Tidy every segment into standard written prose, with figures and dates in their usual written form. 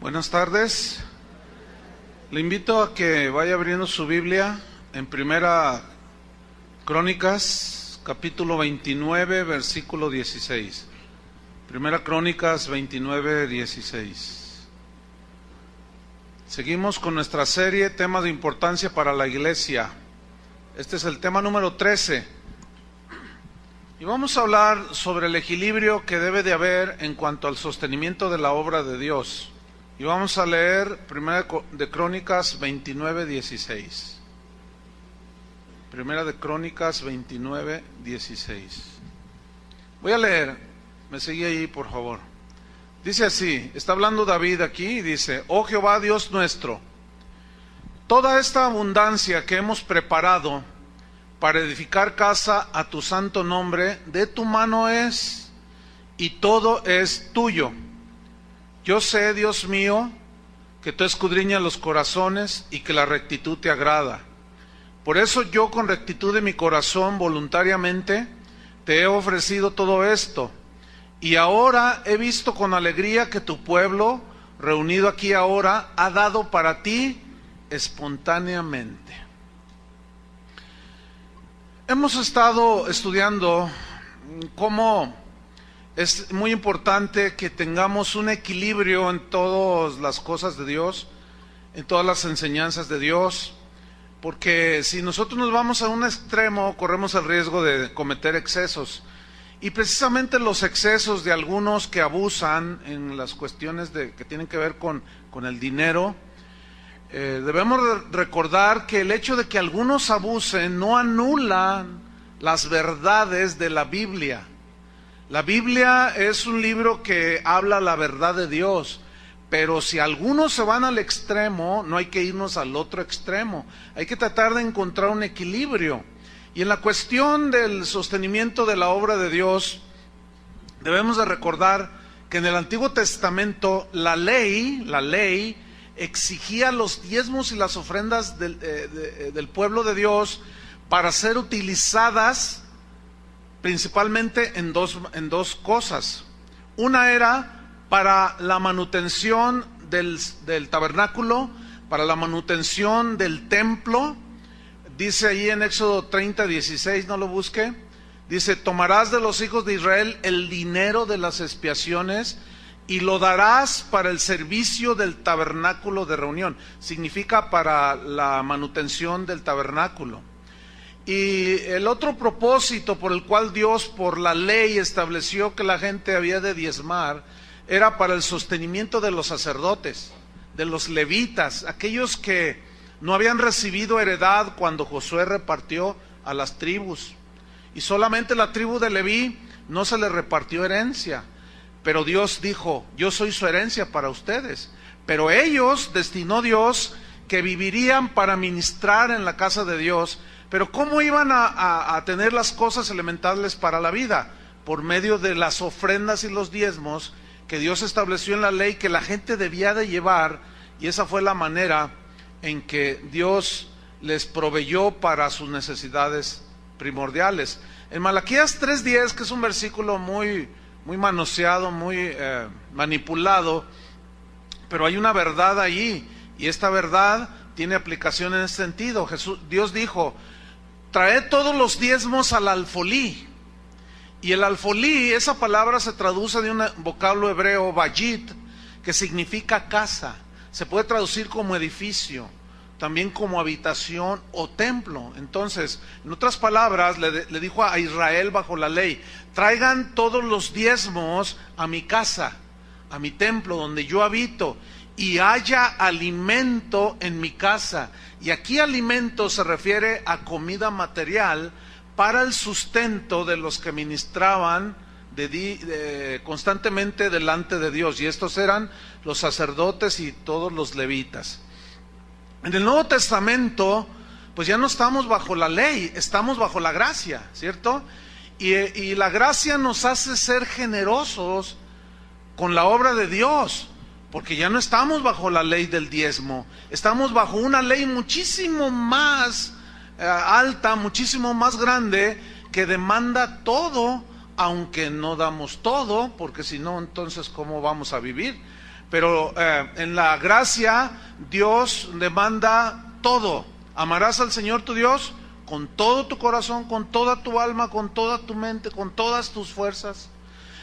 Buenas tardes. Le invito a que vaya abriendo su Biblia en Primera Crónicas, capítulo 29, versículo 16. Primera Crónicas 29, 16. Seguimos con nuestra serie Temas de importancia para la iglesia. Este es el tema número 13. Y vamos a hablar sobre el equilibrio que debe de haber en cuanto al sostenimiento de la obra de Dios. Y vamos a leer Primera de Crónicas 29, 16. Primera de Crónicas 29, 16. Voy a leer, me sigue ahí por favor. Dice así, está hablando David aquí y dice: Oh Jehová Dios nuestro, toda esta abundancia que hemos preparado para edificar casa a tu santo nombre, de tu mano es, y todo es tuyo. Yo sé, Dios mío, que tú escudriñas los corazones y que la rectitud te agrada. Por eso yo, con rectitud de mi corazón, voluntariamente, te he ofrecido todo esto. Y ahora he visto con alegría que tu pueblo, reunido aquí ahora, ha dado para ti espontáneamente. Hemos estado estudiando cómo es muy importante que tengamos un equilibrio en todas las cosas de Dios, en todas las enseñanzas de Dios, porque si nosotros nos vamos a un extremo, corremos el riesgo de cometer excesos. Y precisamente los excesos de algunos que abusan en las cuestiones que tienen que ver con el dinero, debemos recordar que el hecho de que algunos abusen no anulan las verdades de la Biblia. La Biblia es un libro que habla la verdad de Dios, pero si algunos se van al extremo, no hay que irnos al otro extremo. Hay que tratar de encontrar un equilibrio. Y en la cuestión del sostenimiento de la obra de Dios, debemos de recordar que en el Antiguo Testamento la ley exigía los diezmos y las ofrendas del pueblo de Dios para ser utilizadas principalmente en dos cosas. Una era para la manutención del tabernáculo, para la manutención del templo. Dice ahí en Éxodo 30, 16, no lo busque. Dice: tomarás de los hijos de Israel el dinero de las expiaciones y lo darás para el servicio del tabernáculo de reunión. Significa para la manutención del tabernáculo. Y el otro propósito por el cual Dios por la ley estableció que la gente había de diezmar era para el sostenimiento de los sacerdotes, de los levitas, aquellos que no habían recibido heredad cuando Josué repartió a las tribus. Y solamente la tribu de Leví no se le repartió herencia. Pero Dios dijo: yo soy su herencia para ustedes. Pero ellos destinó Dios que vivirían para ministrar en la casa de Dios. Pero ¿cómo iban a tener las cosas elementales para la vida? Por medio de las ofrendas y los diezmos que Dios estableció en la ley que la gente debía de llevar. Y esa fue la manera en que Dios les proveyó para sus necesidades primordiales. En Malaquías 3:10, que es un versículo muy manoseado, muy manipulado, pero hay una verdad ahí, y esta verdad tiene aplicación en ese sentido. Dios dijo: traed todos los diezmos al alfolí. Y el alfolí, esa palabra se traduce de un vocablo hebreo, bayit, que significa casa. Se puede traducir como edificio, también como habitación o templo. Entonces, en otras palabras, le dijo a Israel bajo la ley: traigan todos los diezmos a mi casa, a mi templo donde yo habito, y haya alimento en mi casa. Y aquí alimento se refiere a comida material para el sustento de los que ministraban constantemente delante de Dios. Y estos eran los sacerdotes y todos los levitas. En el Nuevo Testamento, pues ya no estamos bajo la ley, estamos bajo la gracia, ¿cierto? Y la gracia nos hace ser generosos con la obra de Dios, porque ya no estamos bajo la ley del diezmo, estamos bajo una ley muchísimo más alta, muchísimo más grande, que demanda todo, aunque no damos todo, porque si no, entonces ¿cómo vamos a vivir? Pero en la gracia Dios demanda todo. Amarás al Señor tu Dios con todo tu corazón, con toda tu alma, con toda tu mente, con todas tus fuerzas.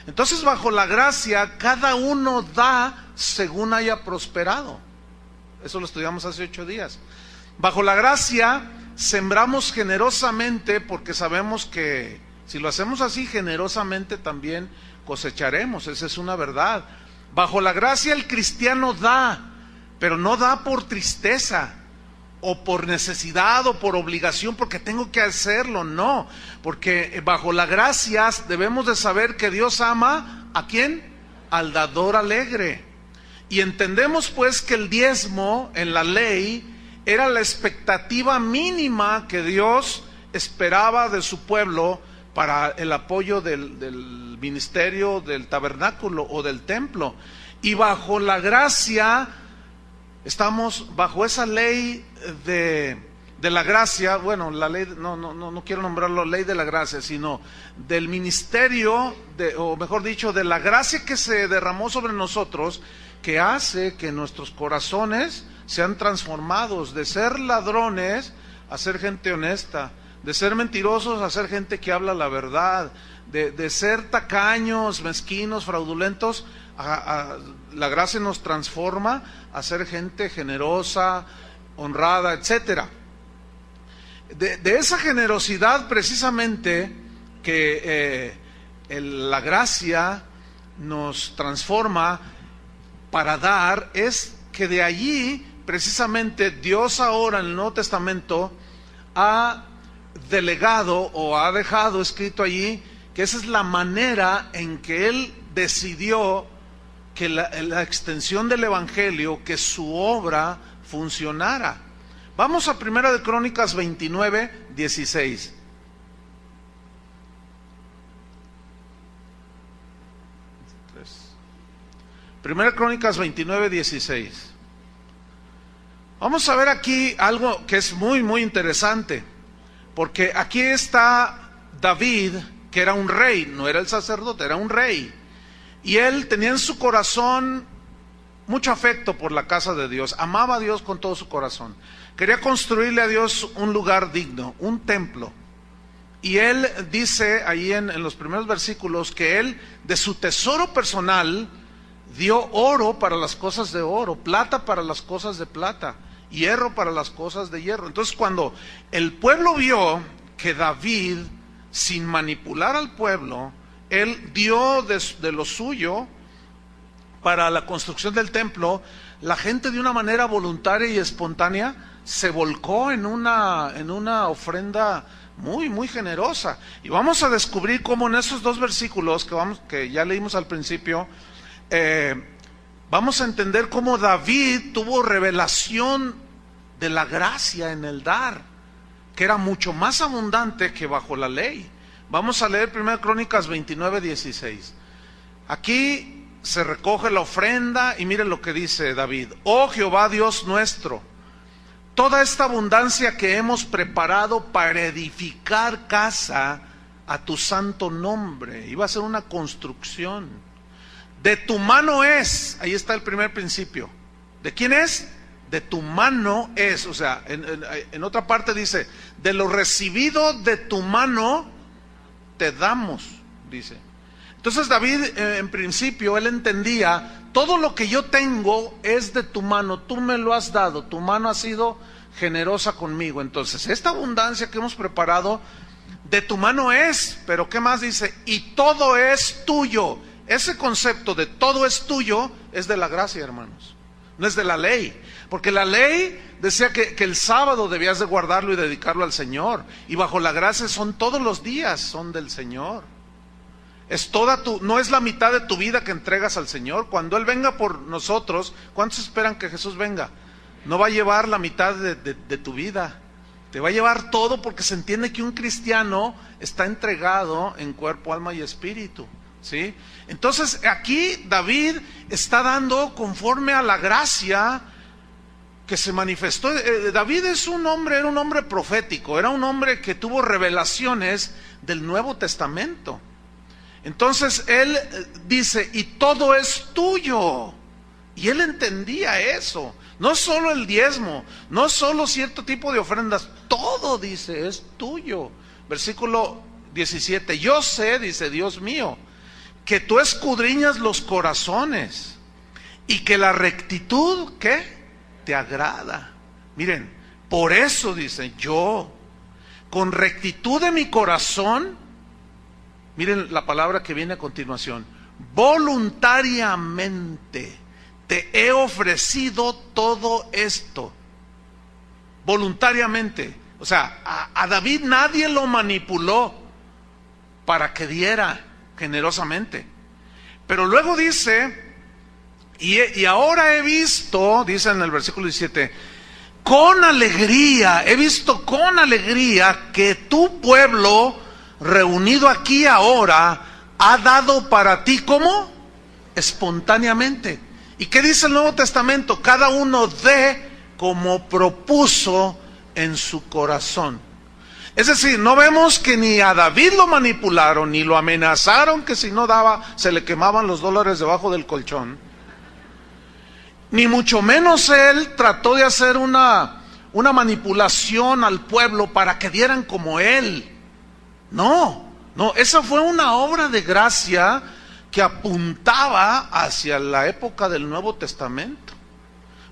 Entonces, bajo la gracia, cada uno da según haya prosperado. Eso lo estudiamos hace 8 días. Bajo la gracia, sembramos generosamente, porque sabemos que si lo hacemos así, generosamente también cosecharemos. Esa es una verdad. Bajo la gracia, el cristiano da, pero no da por tristeza, o por necesidad, o por obligación, porque tengo que hacerlo. No, porque bajo la gracia debemos de saber que Dios ama, ¿a quién? Al dador alegre. Y entendemos pues que el diezmo en la ley era la expectativa mínima que Dios esperaba de su pueblo para el apoyo del ministerio, del tabernáculo o del templo. Y bajo la gracia, estamos bajo esa ley de la gracia, bueno, la ley, no quiero nombrarlo ley de la gracia, sino del ministerio, o mejor dicho, de la gracia que se derramó sobre nosotros, que hace que nuestros corazones sean transformados, de ser ladrones a ser gente honesta, de ser mentirosos a ser gente que habla la verdad, de ser tacaños, mezquinos, fraudulentos, la gracia nos transforma a ser gente generosa, honrada, etcétera. De esa generosidad precisamente que la gracia nos transforma para dar, es que de allí precisamente Dios ahora en el Nuevo Testamento ha delegado o ha dejado escrito allí que esa es la manera en que Él decidió que la extensión del Evangelio, que su obra funcionara. Vamos a 1 de Crónicas 29, 16. Primera Crónicas 29, 16. Vamos a ver aquí algo que es muy, muy interesante, porque aquí está David, que era un rey, no era el sacerdote, era un rey, y él tenía en su corazón mucho afecto por la casa de Dios, amaba a Dios con todo su corazón, quería construirle a Dios un lugar digno, un templo, y él dice ahí en los primeros versículos que él de su tesoro personal dio oro para las cosas de oro, plata para las cosas de plata, hierro para las cosas de hierro. Entonces, cuando el pueblo vio que David, sin manipular al pueblo, él dio de lo suyo para la construcción del templo, la gente de una manera voluntaria y espontánea se volcó en una ofrenda muy, muy generosa. Y vamos a descubrir cómo en esos 2 versículos que ya leímos al principio, vamos a entender cómo David tuvo revelación de la gracia en el dar, que era mucho más abundante que bajo la ley. Vamos a leer 1 Crónicas 29, 16. Aquí se recoge la ofrenda y miren lo que dice David: oh Jehová Dios nuestro, toda esta abundancia que hemos preparado para edificar casa a tu santo nombre, iba a ser una construcción, de tu mano es. Ahí está el primer principio. ¿De quién es? De tu mano es. O sea, en otra parte dice, de lo recibido de tu mano te damos, dice. Entonces David, en principio, él entendía, todo lo que yo tengo es de tu mano, tú me lo has dado, tu mano ha sido generosa conmigo. Entonces, esta abundancia que hemos preparado, de tu mano es. Pero ¿qué más dice? Y todo es tuyo. Ese concepto de todo es tuyo es de la gracia, hermanos, no es de la ley, porque la ley decía que el sábado debías de guardarlo y dedicarlo al Señor, y bajo la gracia son todos los días, son del Señor. Es no es la mitad de tu vida que entregas al Señor. Cuando Él venga por nosotros, ¿cuántos esperan que Jesús venga? No va a llevar la mitad de tu vida, te va a llevar todo, porque se entiende que un cristiano está entregado en cuerpo, alma y espíritu. ¿Sí? Entonces aquí David está dando conforme a la gracia que se manifestó. David era un hombre profético, era un hombre que tuvo revelaciones del Nuevo Testamento. Entonces él dice, y todo es tuyo, Y él entendía eso. No solo el diezmo, no solo cierto tipo de ofrendas, todo, dice, es tuyo. Versículo 17, yo sé, dice, Dios mío, que tú escudriñas los corazones y que la rectitud, ¿qué? Te agrada. Miren, por eso, dice, yo, con rectitud de mi corazón, miren la palabra que viene a continuación, voluntariamente te he ofrecido todo esto. Voluntariamente. O sea, a David nadie lo manipuló para que diera generosamente. Pero luego dice, y ahora he visto, dice en el versículo 17, con alegría, he visto con alegría que tu pueblo reunido aquí ahora ha dado para ti, ¿cómo? Espontáneamente. ¿Y qué dice el Nuevo Testamento? Cada uno dé como propuso en su corazón. Es decir, no vemos que ni a David lo manipularon, ni lo amenazaron que si no daba, se le quemaban los dólares debajo del colchón. Ni mucho menos él trató de hacer una manipulación al pueblo para que dieran como él. No, esa fue una obra de gracia que apuntaba hacia la época del Nuevo Testamento.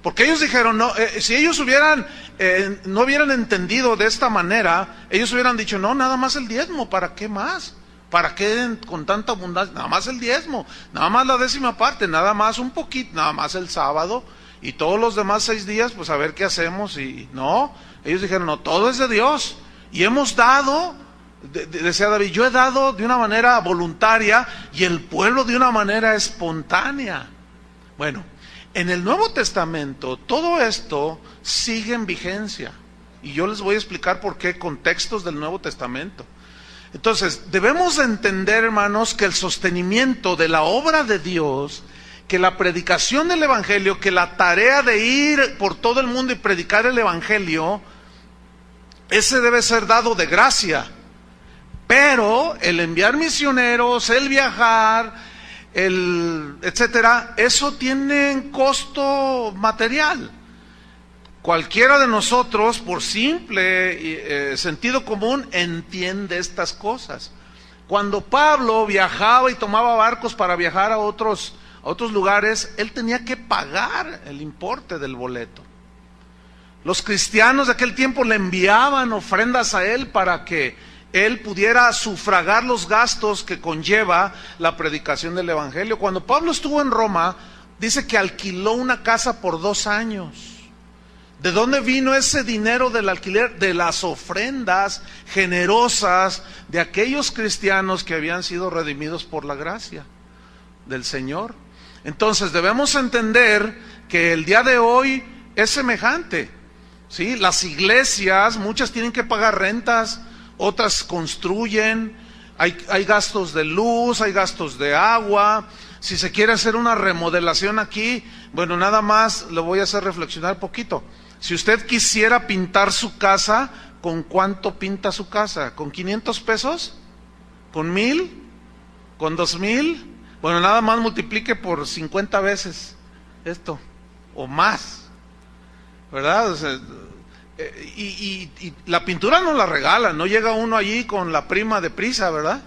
Porque ellos dijeron, no, si ellos no hubieran entendido de esta manera, ellos hubieran dicho, no, nada más el diezmo, ¿para qué más? ¿Para qué con tanta abundancia? Nada más el diezmo, nada más la 10ª parte, nada más un poquito, nada más el sábado, y todos los demás 6 días, pues a ver qué hacemos. Y no, ellos dijeron, no, todo es de Dios, y hemos dado, decía David, yo he dado de una manera voluntaria, y el pueblo de una manera espontánea. Bueno, en el Nuevo Testamento, todo esto sigue en vigencia, y yo les voy a explicar por qué, contextos del Nuevo Testamento. Entonces, debemos entender, hermanos, que el sostenimiento de la obra de Dios, que la predicación del Evangelio, que la tarea de ir por todo el mundo y predicar el Evangelio, ese debe ser dado de gracia. Pero el enviar misioneros, el viajar, etcétera, eso tiene un costo material. Cualquiera de nosotros, por simple sentido común, entiende estas cosas. Cuando Pablo viajaba y tomaba barcos para viajar a otros lugares, él tenía que pagar el importe del boleto. Los cristianos de aquel tiempo le enviaban ofrendas a él para que él pudiera sufragar los gastos que conlleva la predicación del Evangelio. Cuando Pablo estuvo en Roma, dice que alquiló una casa por 2 años. ¿De dónde vino ese dinero del alquiler? De las ofrendas generosas de aquellos cristianos que habían sido redimidos por la gracia del Señor. Entonces debemos entender que el día de hoy es semejante, ¿sí? Las iglesias, muchas tienen que pagar rentas, otras construyen, hay gastos de luz, hay gastos de agua. Si se quiere hacer una remodelación aquí, bueno, nada más lo voy a hacer reflexionar poquito. Si usted quisiera pintar su casa, ¿con cuánto pinta su casa? ¿Con 500 pesos? ¿Con 1000? ¿Con 2000? Bueno, nada más multiplique por 50 veces esto, o más, ¿verdad? O sea, y la pintura no la regalan, no llega uno allí con la prima de prisa, ¿verdad?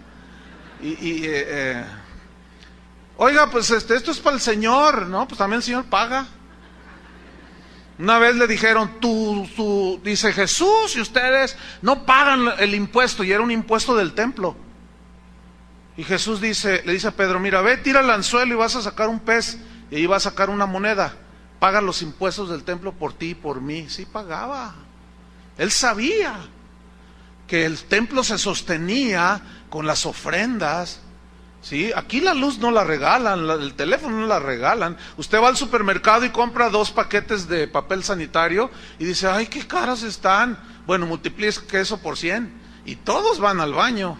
Oiga, pues esto es para el Señor, ¿no? Pues también el Señor paga. Una vez le dijeron, dice Jesús, y ustedes no pagan el impuesto, y era un impuesto del templo. Y Jesús le dice a Pedro, mira, ve, tira el anzuelo y vas a sacar un pez, y ahí vas a sacar una moneda. Paga los impuestos del templo por ti y por mí. Sí pagaba. Él sabía que el templo se sostenía con las ofrendas. ¿Sí? Aquí la luz no la regalan, el teléfono no la regalan. Usted va al supermercado y compra 2 paquetes de papel sanitario y dice, ay, qué caros están. Bueno, multiplique eso por 100 y todos van al baño.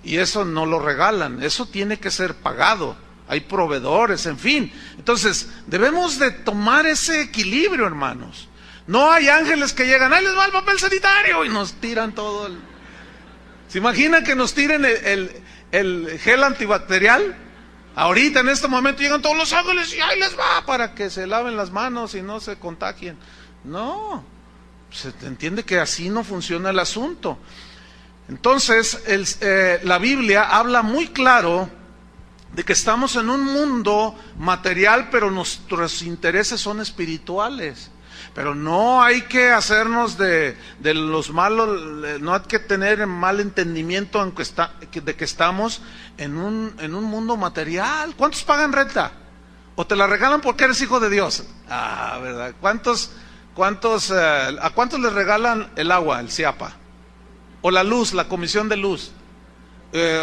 Y eso no lo regalan, eso tiene que ser pagado. Hay proveedores, en fin. Entonces, debemos de tomar ese equilibrio, hermanos. No hay ángeles que llegan, ahí les va el papel sanitario y nos tiran todo el... ¿Se imaginan que nos tiren el gel antibacterial? Ahorita en este momento llegan todos los ángeles y ahí les va para que se laven las manos y no se contagien. No, se entiende que así no funciona el asunto. Entonces, la Biblia habla muy claro de que estamos en un mundo material, pero nuestros intereses son espirituales. Pero no hay que hacernos de los malos, no hay que tener mal entendimiento de que estamos en un mundo material. ¿Cuántos pagan renta? ¿O te la regalan porque eres hijo de Dios? ¿Verdad? ¿A cuántos les regalan el agua, el CIAPA? O la luz, la comisión de luz.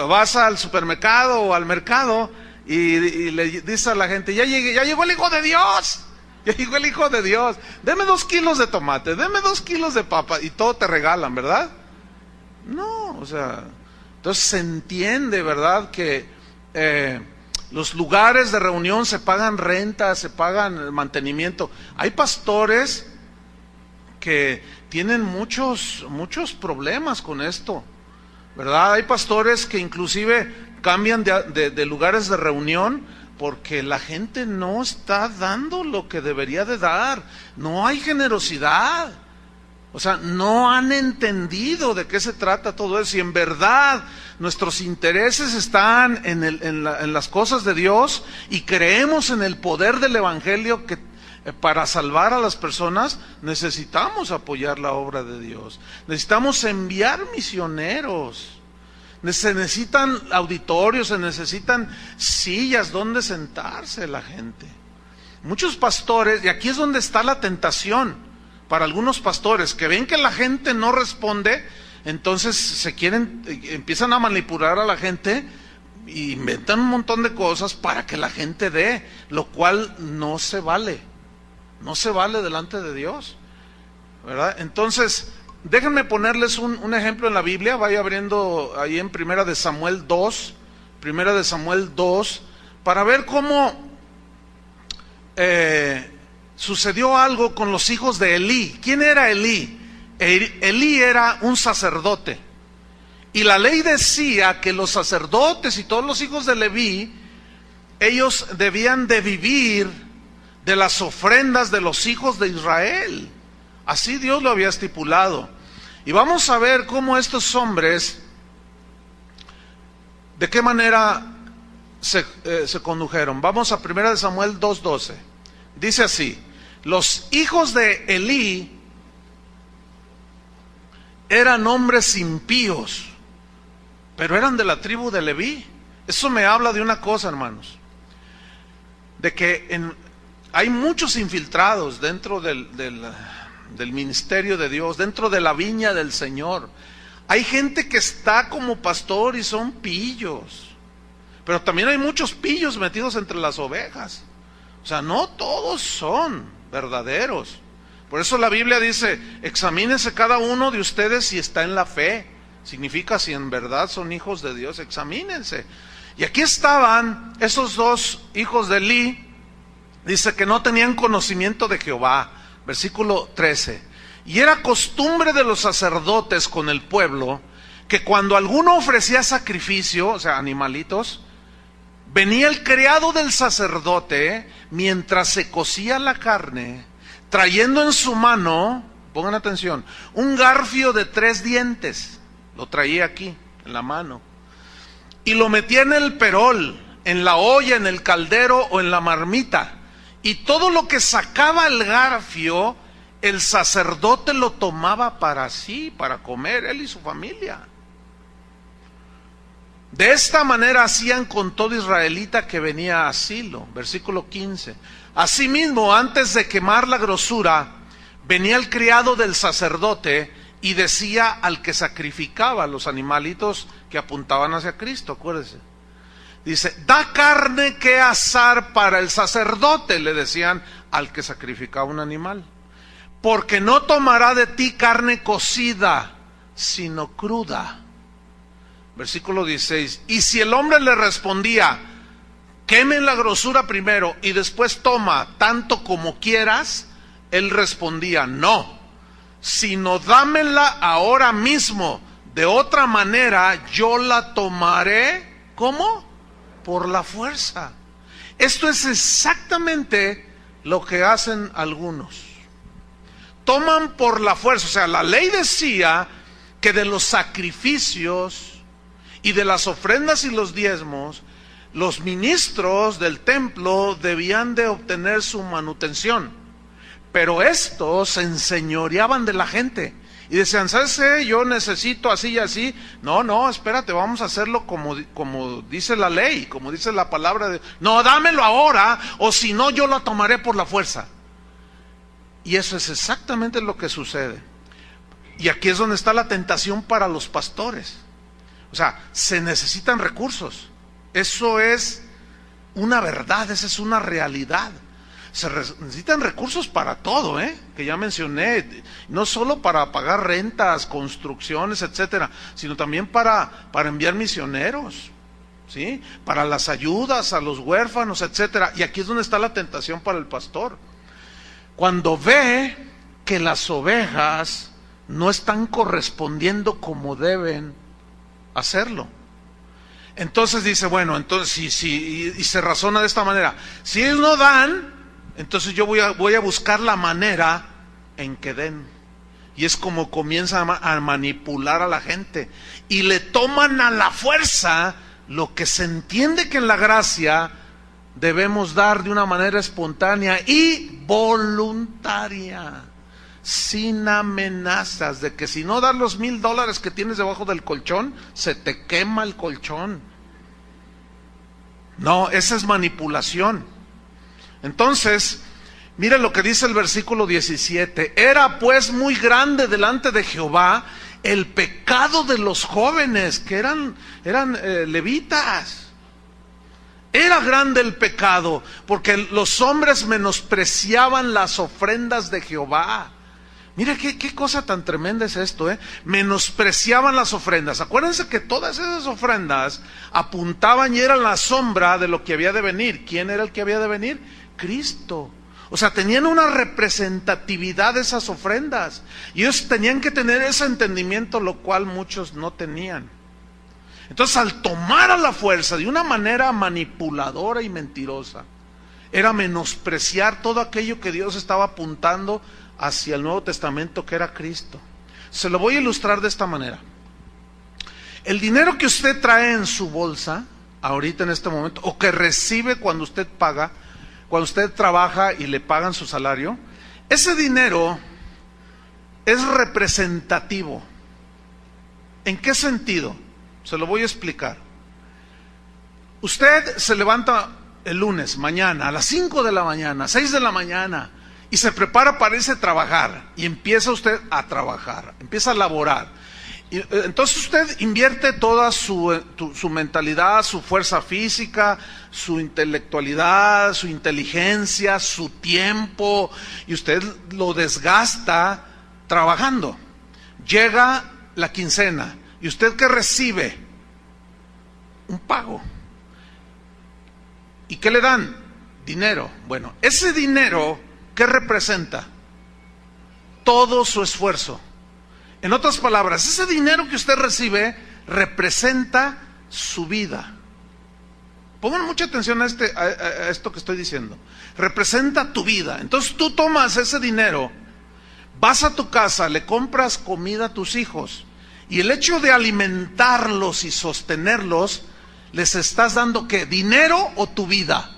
Vas al supermercado o al mercado y le dices a la gente, ya llegó el hijo de Dios. Ya llegó el hijo de Dios. Deme 2 kilos de tomate, deme 2 kilos de papa, y todo te regalan, ¿verdad? No, entonces se entiende, ¿verdad? Que los lugares de reunión se pagan renta, se pagan mantenimiento. Hay pastores que tienen muchos problemas con esto, ¿verdad? Hay pastores que inclusive cambian de lugares de reunión porque la gente no está dando lo que debería de dar. No hay generosidad. No han entendido de qué se trata todo eso. Y en verdad nuestros intereses están en las cosas de Dios y creemos en el poder del Evangelio, que para salvar a las personas necesitamos apoyar la obra de Dios. Necesitamos enviar misioneros. Se necesitan auditorios, se necesitan sillas donde sentarse la gente. Muchos pastores, y aquí es donde está la tentación para algunos pastores, que ven que la gente no responde, entonces empiezan a manipular a la gente e inventan un montón de cosas para que la gente dé, lo cual no se vale delante de Dios, ¿verdad? Entonces, déjenme ponerles un ejemplo en la Biblia. Vaya abriendo ahí en Primera de Samuel 2, para ver cómo sucedió algo con los hijos de Elí. ¿Quién era Elí? Elí era un sacerdote, y la ley decía que los sacerdotes y todos los hijos de Leví, ellos debían de vivir de las ofrendas de los hijos de Israel. Así Dios lo había estipulado. Y vamos a ver cómo estos hombres, de qué manera se condujeron. Vamos a 1 Samuel 2:12. Dice así: los hijos de Elí eran hombres impíos, pero eran de la tribu de Leví. Eso me habla de una cosa, hermanos, de que hay muchos infiltrados dentro del ministerio de Dios, dentro de la viña del Señor. Hay gente que está como pastor y son pillos, pero también hay muchos pillos metidos entre las ovejas. No todos son verdaderos. Por eso la Biblia dice: examínense cada uno de ustedes si está en la fe. Significa, si en verdad son hijos de Dios, examínense. Y aquí estaban esos 2 hijos de Elí. Dice que no tenían conocimiento de Jehová. Versículo 13. Y era costumbre de los sacerdotes con el pueblo, que cuando alguno ofrecía sacrificio, animalitos, venía el criado del sacerdote mientras se cocía la carne, trayendo en su mano, pongan atención, un garfio de 3 dientes. Lo traía aquí, en la mano. Y lo metía en el perol, en la olla, en el caldero o en la marmita. Y todo lo que sacaba el garfio, el sacerdote lo tomaba para sí, para comer, él y su familia. De esta manera hacían con todo israelita que venía a Silo. Versículo 15. Asimismo, antes de quemar la grosura, venía el criado del sacerdote y decía al que sacrificaba los animalitos que apuntaban hacia Cristo, acuérdense. Dice: da carne que asar para el sacerdote, le decían al que sacrificaba un animal, porque no tomará de ti carne cocida, sino cruda. Versículo 16. Y si el hombre le respondía: quemen la grosura primero y después toma tanto como quieras, él respondía: no, sino dámela ahora mismo, de otra manera yo la tomaré, ¿cómo? por la fuerza. Esto es exactamente lo que hacen algunos. Toman por la fuerza. O sea, la ley decía que de los sacrificios y de las ofrendas y los diezmos, los ministros del templo debían de obtener su manutención. Pero estos se enseñoreaban de la gente y decían, ¿sabes qué? Yo necesito así y así. No, espérate, vamos a hacerlo como dice la ley, como dice la palabra de... No, dámelo ahora, o si no yo lo tomaré por la fuerza. Y eso es exactamente lo que sucede. Y aquí es donde está la tentación para los pastores. O sea, se necesitan recursos. Eso es una verdad, esa es una realidad. Se necesitan recursos para todo, que ya mencioné, no solo para pagar rentas, construcciones, etcétera, sino también para enviar misioneros, ¿sí? Para las ayudas a los huérfanos, etcétera. Y aquí es donde está la tentación para el pastor. Cuando ve que las ovejas no están correspondiendo como deben hacerlo, entonces dice, bueno, entonces y se razona de esta manera: si ellos no dan, entonces yo voy a buscar la manera en que den. Y es como comienzan a manipular a la gente y le toman a la fuerza lo que se entiende que en la gracia debemos dar de una manera espontánea y voluntaria, sin amenazas de que si no das los $1,000 que tienes debajo del colchón, se te quema el colchón. No, esa es manipulación. Entonces, mire lo que dice el versículo 17: era pues muy grande delante de Jehová el pecado de los jóvenes, que eran levitas. Era grande el pecado, porque los hombres menospreciaban las ofrendas de Jehová. Mira qué cosa tan tremenda es esto, menospreciaban las ofrendas. Acuérdense que todas esas ofrendas apuntaban y eran la sombra de lo que había de venir. ¿Quién era el que había de venir? Cristo. O sea, tenían una representatividad de esas ofrendas, y ellos tenían que tener ese entendimiento, lo cual muchos no tenían. Entonces, al tomar a la fuerza de una manera manipuladora y mentirosa, era menospreciar todo aquello que Dios estaba apuntando hacia el Nuevo Testamento, que era Cristo. Se lo voy a ilustrar de esta manera. El dinero que usted trae en su bolsa ahorita en este momento, o que recibe cuando usted paga, cuando usted trabaja y le pagan su salario, ese dinero es representativo. ¿En qué sentido? Se lo voy a explicar. Usted se levanta el lunes, mañana, a las 5 de la mañana, 6 de la mañana, y se prepara para irse a trabajar, y empieza usted a trabajar, empieza a laborar. Y entonces usted invierte toda su mentalidad, su fuerza física, su intelectualidad, su inteligencia, su tiempo, y usted lo desgasta trabajando. Llega la quincena, ¿y usted qué recibe? Un pago. ¿Y qué le dan? Dinero. Bueno, ese dinero, ¿qué representa? Todo su esfuerzo. En otras palabras, ese dinero que usted recibe representa su vida. Pongan mucha atención a esto que estoy diciendo. Representa tu vida. Entonces tú tomas ese dinero, vas a tu casa, le compras comida a tus hijos, y el hecho de alimentarlos y sostenerlos, les estás dando ¿qué? ¿Dinero o tu vida?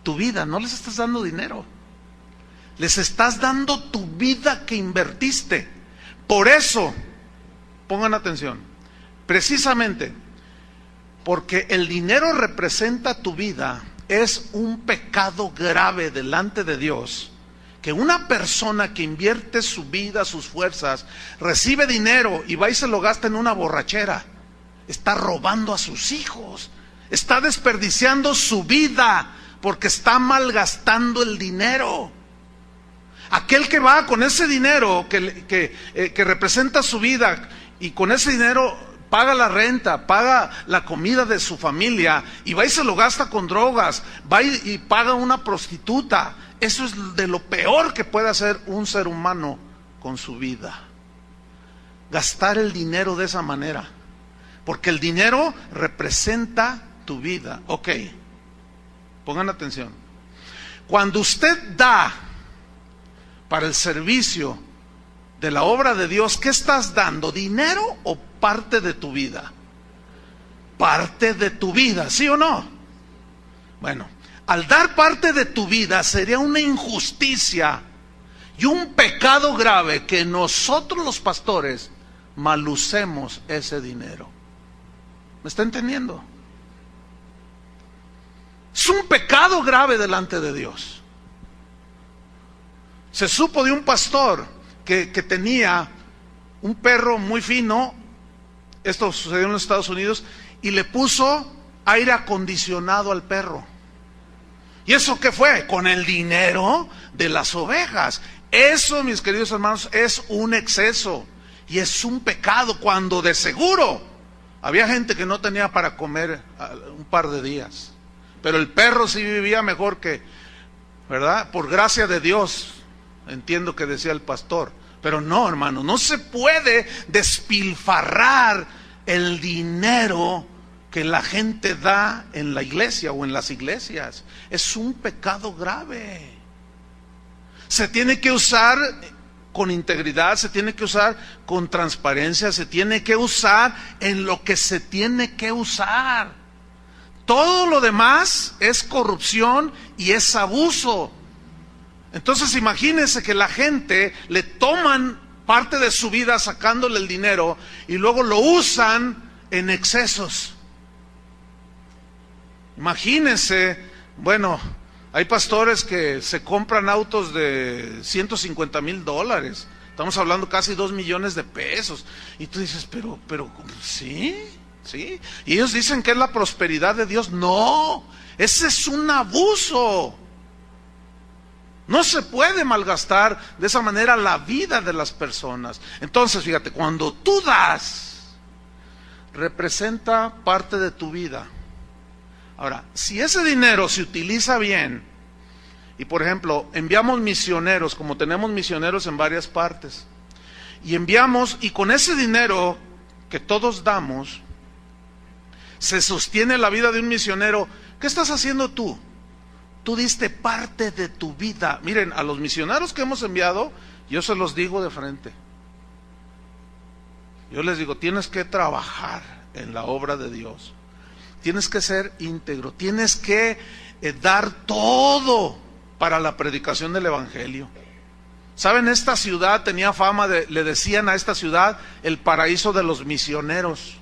Tu vida, no les estás dando dinero. Les estás dando tu vida que invertiste. Por eso, pongan atención, precisamente porque el dinero representa tu vida, es un pecado grave delante de Dios que una persona que invierte su vida, sus fuerzas, recibe dinero y va y se lo gasta en una borrachera. Está robando a sus hijos, está desperdiciando su vida porque está malgastando el dinero. Aquel que va con ese dinero que representa su vida, y con ese dinero paga la renta, paga la comida de su familia, y va y se lo gasta con drogas, va y paga una prostituta. Eso es de lo peor que puede hacer un ser humano con su vida. Gastar el dinero de esa manera. Porque el dinero representa tu vida. Ok, pongan atención. Cuando usted da para el servicio de la obra de Dios, ¿qué estás dando? ¿Dinero o parte de tu vida? Parte de tu vida, ¿sí o no? Bueno, al dar parte de tu vida sería una injusticia y un pecado grave que nosotros los pastores malucemos ese dinero. ¿Me está entendiendo? Es un pecado grave delante de Dios. Se supo de un pastor que tenía un perro muy fino, esto sucedió en los Estados Unidos, y le puso aire acondicionado al perro. ¿Y eso qué fue? Con el dinero de las ovejas. Eso, mis queridos hermanos, es un exceso y es un pecado, cuando de seguro había gente que no tenía para comer un par de días, pero el perro sí vivía mejor que, ¿verdad? Por gracia de Dios, entiendo que decía el pastor. Pero no, hermano, no se puede despilfarrar el dinero que la gente da en la iglesia o en las iglesias. Es un pecado grave. Se tiene que usar con integridad, se tiene que usar con transparencia, se tiene que usar en lo que se tiene que usar. Todo lo demás es corrupción y es abuso. Entonces imagínense que la gente le toman parte de su vida sacándole el dinero y luego lo usan en excesos. Imagínense, bueno, hay pastores que se compran autos de $150,000. Estamos hablando casi 2 millones de pesos. Y tú dices, pero, ¿sí? ¿Sí? Y ellos dicen que es la prosperidad de Dios. No, ese es un abuso. No se puede malgastar de esa manera la vida de las personas. Entonces, fíjate, cuando tú das, representa parte de tu vida. Ahora, si ese dinero se utiliza bien, y por ejemplo, enviamos misioneros, como tenemos misioneros en varias partes, y enviamos, y con ese dinero que todos damos, se sostiene la vida de un misionero, ¿qué estás haciendo tú? Tú diste parte de tu vida. Miren, a los misioneros que hemos enviado, yo se los digo de frente. Yo les digo, tienes que trabajar en la obra de Dios. Tienes que ser íntegro, tienes que dar todo para la predicación del evangelio. ¿Saben? Esta ciudad tenía fama le decían a esta ciudad el paraíso de los misioneros.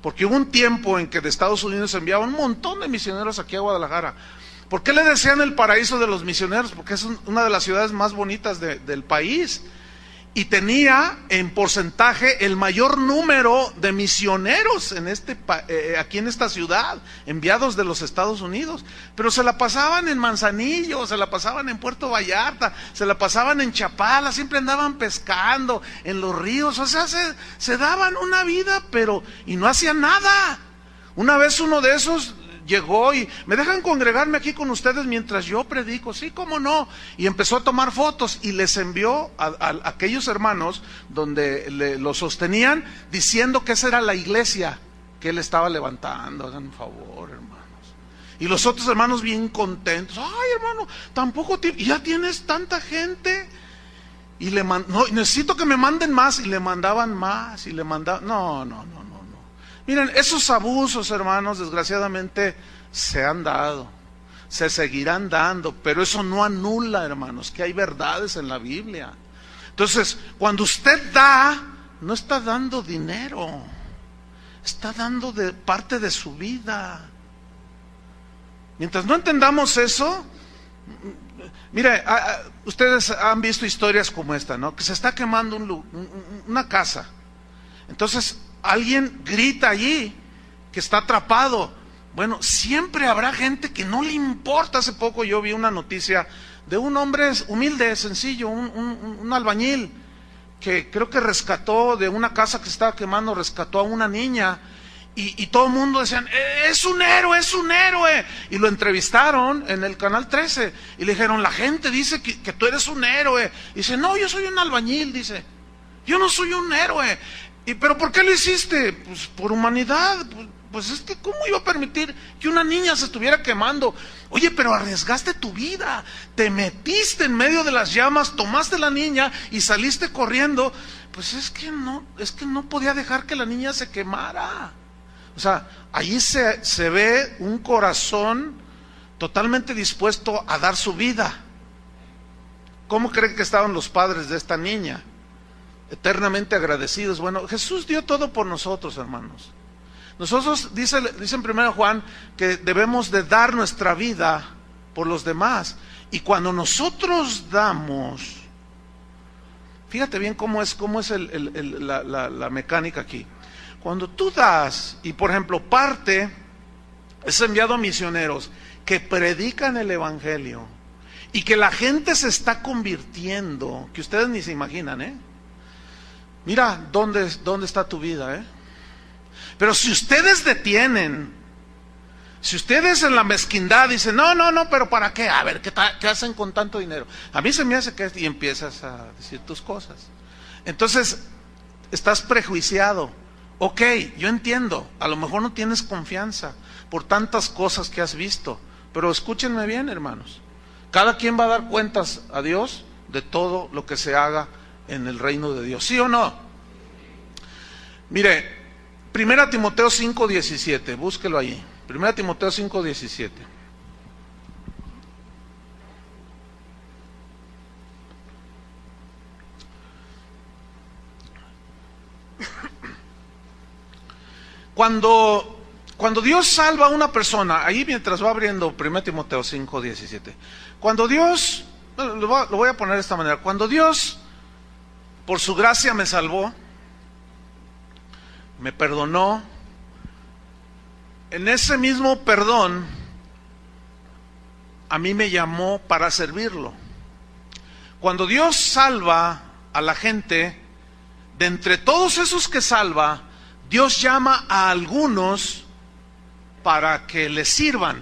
Porque hubo un tiempo en que de Estados Unidos se enviaban un montón de misioneros aquí a Guadalajara. ¿Por qué le decían el paraíso de los misioneros? Porque es una de las ciudades más bonitas del país. Y tenía en porcentaje el mayor número de misioneros en aquí en esta ciudad, enviados de los Estados Unidos. Pero se la pasaban en Manzanillo, se la pasaban en Puerto Vallarta, se la pasaban en Chapala, siempre andaban pescando en los ríos. O sea, se daban una vida, y no hacían nada. Una vez uno de esos llegó y ¿me dejan congregarme aquí con ustedes mientras yo predico? Sí, cómo no. Y empezó a tomar fotos y les envió a aquellos hermanos donde lo sostenían, diciendo que esa era la iglesia que él estaba levantando. Hagan un favor, hermanos. Y los otros hermanos bien contentos. Ay, hermano, tampoco ya tienes tanta gente. Y no, necesito que me manden más. Y le mandaban más y le mandaban. No. Miren, esos abusos, hermanos, desgraciadamente se han dado, se seguirán dando, pero eso no anula, hermanos, que hay verdades en la Biblia. Entonces, cuando usted da, no está dando dinero, está dando parte de su vida. Mientras no entendamos eso, mire, ustedes han visto historias como esta, ¿no? Que se está quemando una casa. Entonces, alguien grita allí que está atrapado. Bueno, siempre habrá gente que no le importa. Hace poco yo vi una noticia de un hombre humilde, sencillo, un albañil, que creo que rescató de una casa que se estaba quemando, rescató a una niña, y todo el mundo decían, es un héroe, es un héroe. Y lo entrevistaron en el Canal 13, y le dijeron, la gente dice que tú eres un héroe. Y dice, no, yo soy un albañil, dice, yo no soy un héroe. ¿Pero por qué lo hiciste? Pues por humanidad. pues es que ¿cómo iba a permitir que una niña se estuviera quemando? Oye, pero arriesgaste tu vida, te metiste en medio de las llamas, tomaste la niña y saliste corriendo. Pues es que no podía dejar que la niña se quemara. O sea, ahí se ve un corazón totalmente dispuesto a dar su vida. ¿Cómo creen que estaban los padres de esta niña? Eternamente agradecidos. Bueno, Jesús dio todo por nosotros, hermanos. Nosotros, dice en 1 Juan, que debemos de dar nuestra vida por los demás. Y cuando nosotros damos, fíjate bien cómo es la mecánica aquí. Cuando tú das, y por ejemplo, parte es enviado a misioneros que predican el evangelio, y que la gente se está convirtiendo, que ustedes ni se imaginan, Mira, ¿dónde está tu vida, Pero si ustedes detienen, si ustedes en la mezquindad dicen, no, pero ¿para qué? A ver, ¿qué hacen con tanto dinero? A mí se me hace que... Y empiezas a decir tus cosas. Entonces, estás prejuiciado. Ok, yo entiendo, a lo mejor no tienes confianza por tantas cosas que has visto, pero escúchenme bien, hermanos. Cada quien va a dar cuentas a Dios de todo lo que se haga en el reino de Dios, ¿sí o no? Mire, 1 Timoteo 5:17, búsquelo ahí. 1 Timoteo 5:17. Cuando Dios salva a una persona, ahí mientras va abriendo 1 Timoteo 5:17, cuando Dios, lo voy a poner de esta manera, cuando Dios por su gracia me salvó, me perdonó, en ese mismo perdón a mí me llamó para servirlo. Cuando Dios salva a la gente, de entre todos esos que salva, Dios llama a algunos para que le sirvan.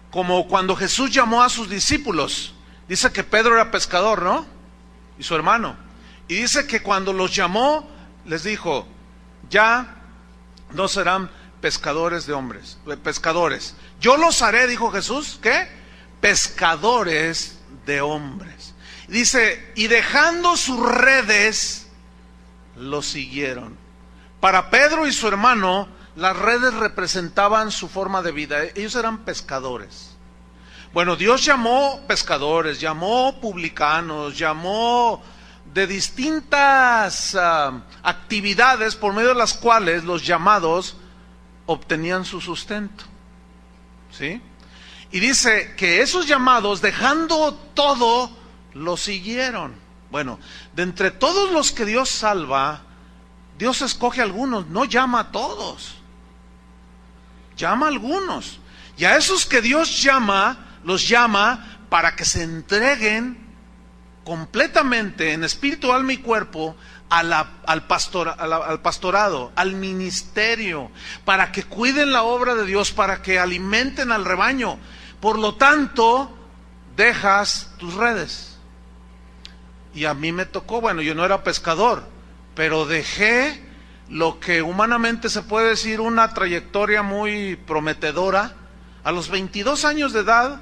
Como cuando Jesús llamó a sus discípulos. Dice que Pedro era pescador, ¿no? Y su hermano. Y dice que cuando los llamó, les dijo, ya no serán pescadores de hombres, pescadores. Yo los haré, dijo Jesús, ¿qué? Pescadores de hombres. Dice, y dejando sus redes, lo siguieron. Para Pedro y su hermano, las redes representaban su forma de vida. Ellos eran pescadores. Bueno, Dios llamó pescadores, llamó publicanos, llamó de distintas actividades por medio de las cuales los llamados obtenían su sustento. ¿Sí? Y dice que esos llamados, dejando todo, lo siguieron. Bueno, de entre todos los que Dios salva, Dios escoge a algunos, no llama a todos. Llama a algunos. Y a esos que Dios llama, los llama para que se entreguen completamente en espíritu, alma y cuerpo al pastorado, al ministerio, para que cuiden la obra de Dios, para que alimenten al rebaño. Por lo tanto, dejas tus redes. Y a mí me tocó, bueno, yo no era pescador, pero dejé lo que humanamente se puede decir una trayectoria muy prometedora. A los 22 años de edad,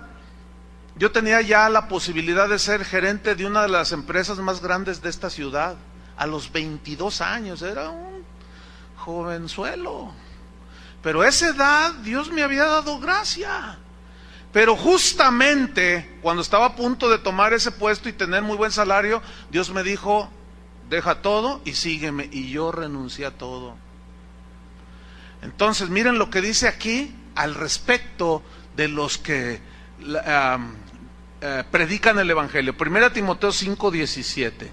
yo tenía ya la posibilidad de ser gerente de una de las empresas más grandes de esta ciudad. A los 22 años, era un jovenzuelo. Pero a esa edad Dios me había dado gracia. Pero justamente cuando estaba a punto de tomar ese puesto y tener muy buen salario, Dios me dijo, deja todo y sígueme. Y yo renuncié a todo. Entonces miren lo que dice aquí al respecto de los que predican el evangelio. 1 Timoteo 5:17.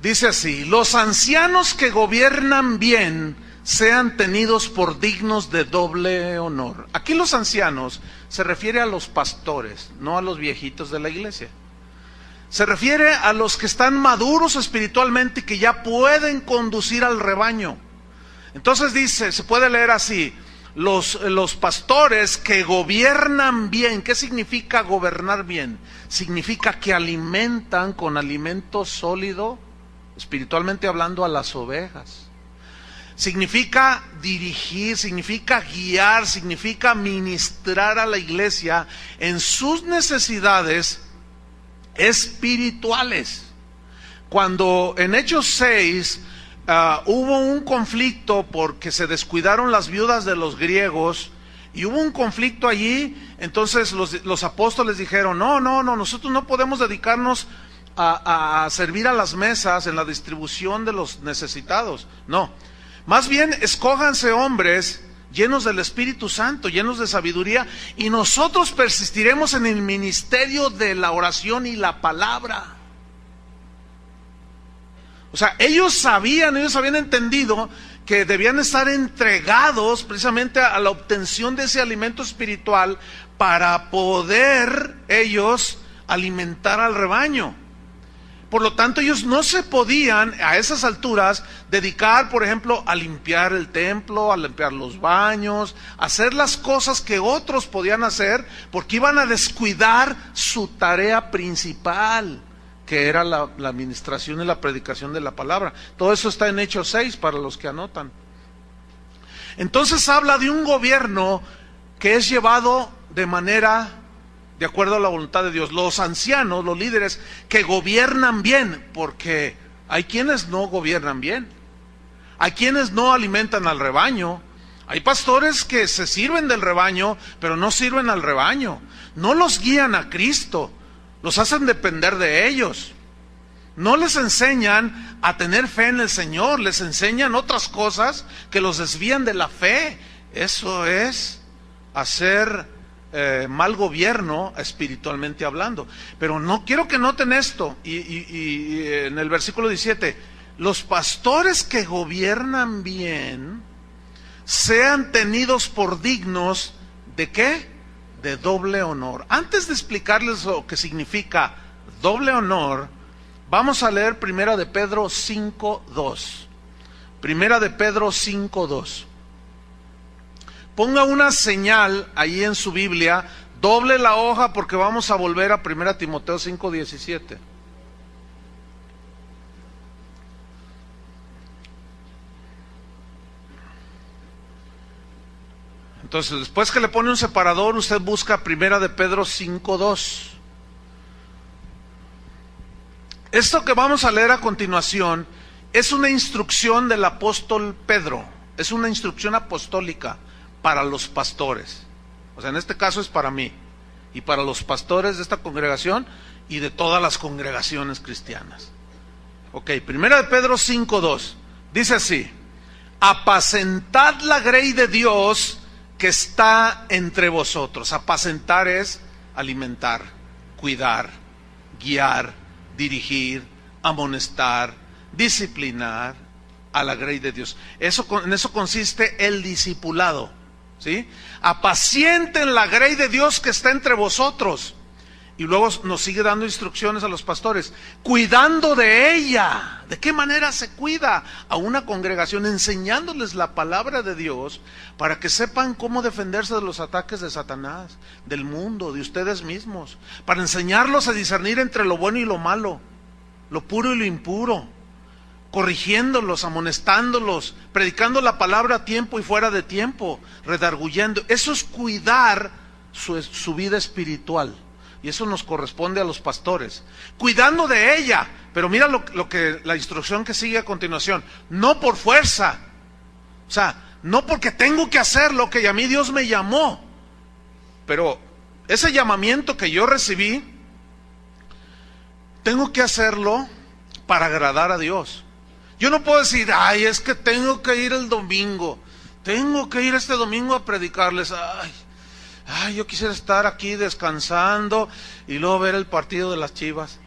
Dice así: los ancianos que gobiernan bien sean tenidos por dignos de doble honor. Aquí los ancianos se refiere a los pastores, no a los viejitos de la iglesia. Se refiere a los que están maduros espiritualmente y que ya pueden conducir al rebaño. Entonces dice, se puede leer así: los pastores que gobiernan bien. ¿Qué significa gobernar bien? Significa que alimentan con alimento sólido, espiritualmente hablando, a las ovejas. significa dirigir, significa guiar, significa ministrar a la iglesia en sus necesidades espirituales. Cuando en Hechos 6 hubo un conflicto porque se descuidaron las viudas de los griegos, y hubo un conflicto allí, entonces los apóstoles dijeron, no, nosotros no podemos dedicarnos a servir a las mesas en la distribución de los necesitados. No, más bien escójanse hombres llenos del Espíritu Santo, llenos de sabiduría, y nosotros persistiremos en el ministerio de la oración y la palabra. O sea, ellos habían entendido que debían estar entregados precisamente a la obtención de ese alimento espiritual para poder ellos alimentar al rebaño. Por lo tanto, ellos no se podían a esas alturas dedicar, por ejemplo, a limpiar el templo, a limpiar los baños, a hacer las cosas que otros podían hacer, porque iban a descuidar su tarea principal, que era la administración y la predicación de la palabra. Todo eso está en Hechos 6 para los que anotan. Entonces habla de un gobierno que es llevado de acuerdo a la voluntad de Dios. Los ancianos, los líderes que gobiernan bien, porque hay quienes no gobiernan bien, hay quienes no alimentan al rebaño, hay pastores que se sirven del rebaño, pero no sirven al rebaño, no los guían a Cristo, los hacen depender de ellos, no les enseñan a tener fe en el Señor, les enseñan otras cosas que los desvían de la fe. Eso es hacer mal gobierno espiritualmente hablando. Pero no quiero que noten esto, y en el versículo 17, los pastores que gobiernan bien sean tenidos por dignos ¿de qué? De doble honor. Antes de explicarles lo que significa doble honor, vamos a leer Primera de Pedro 5:2. Primera de Pedro 5:2. Ponga una señal ahí en su Biblia, doble la hoja porque vamos a volver a 1 Timoteo 5:17. Entonces, después que le pone un separador, usted busca 1 de Pedro 5:2. Esto que vamos a leer a continuación es una instrucción del apóstol Pedro, es una instrucción apostólica para los pastores. O sea, en este caso es para mí y para los pastores de esta congregación y de todas las congregaciones cristianas. Ok, 1 de Pedro 5:2 dice así: apacentad la grey de Dios que está entre vosotros. Apacentar es alimentar, cuidar, guiar, dirigir, amonestar, disciplinar a la grey de Dios. En eso consiste el discipulado, ¿sí? Apacienten la grey de Dios que está entre vosotros. Y luego nos sigue dando instrucciones a los pastores, cuidando de ella. ¿De qué manera se cuida a una congregación? Enseñándoles la palabra de Dios para que sepan cómo defenderse de los ataques de Satanás, del mundo, de ustedes mismos. Para enseñarlos a discernir entre lo bueno y lo malo, lo puro y lo impuro. Corrigiéndolos, amonestándolos, predicando la palabra a tiempo y fuera de tiempo, redarguyendo. Eso es cuidar su vida espiritual. Y eso nos corresponde a los pastores, cuidando de ella. Pero mira la instrucción que sigue a continuación: no por fuerza, o sea, no porque tengo que hacerlo, que a mí Dios me llamó, pero ese llamamiento que yo recibí, tengo que hacerlo para agradar a Dios. Yo no puedo decir, ay, es que tengo que ir el domingo, tengo que ir este domingo a predicarles, ay, yo quisiera estar aquí descansando y luego ver el partido de las Chivas.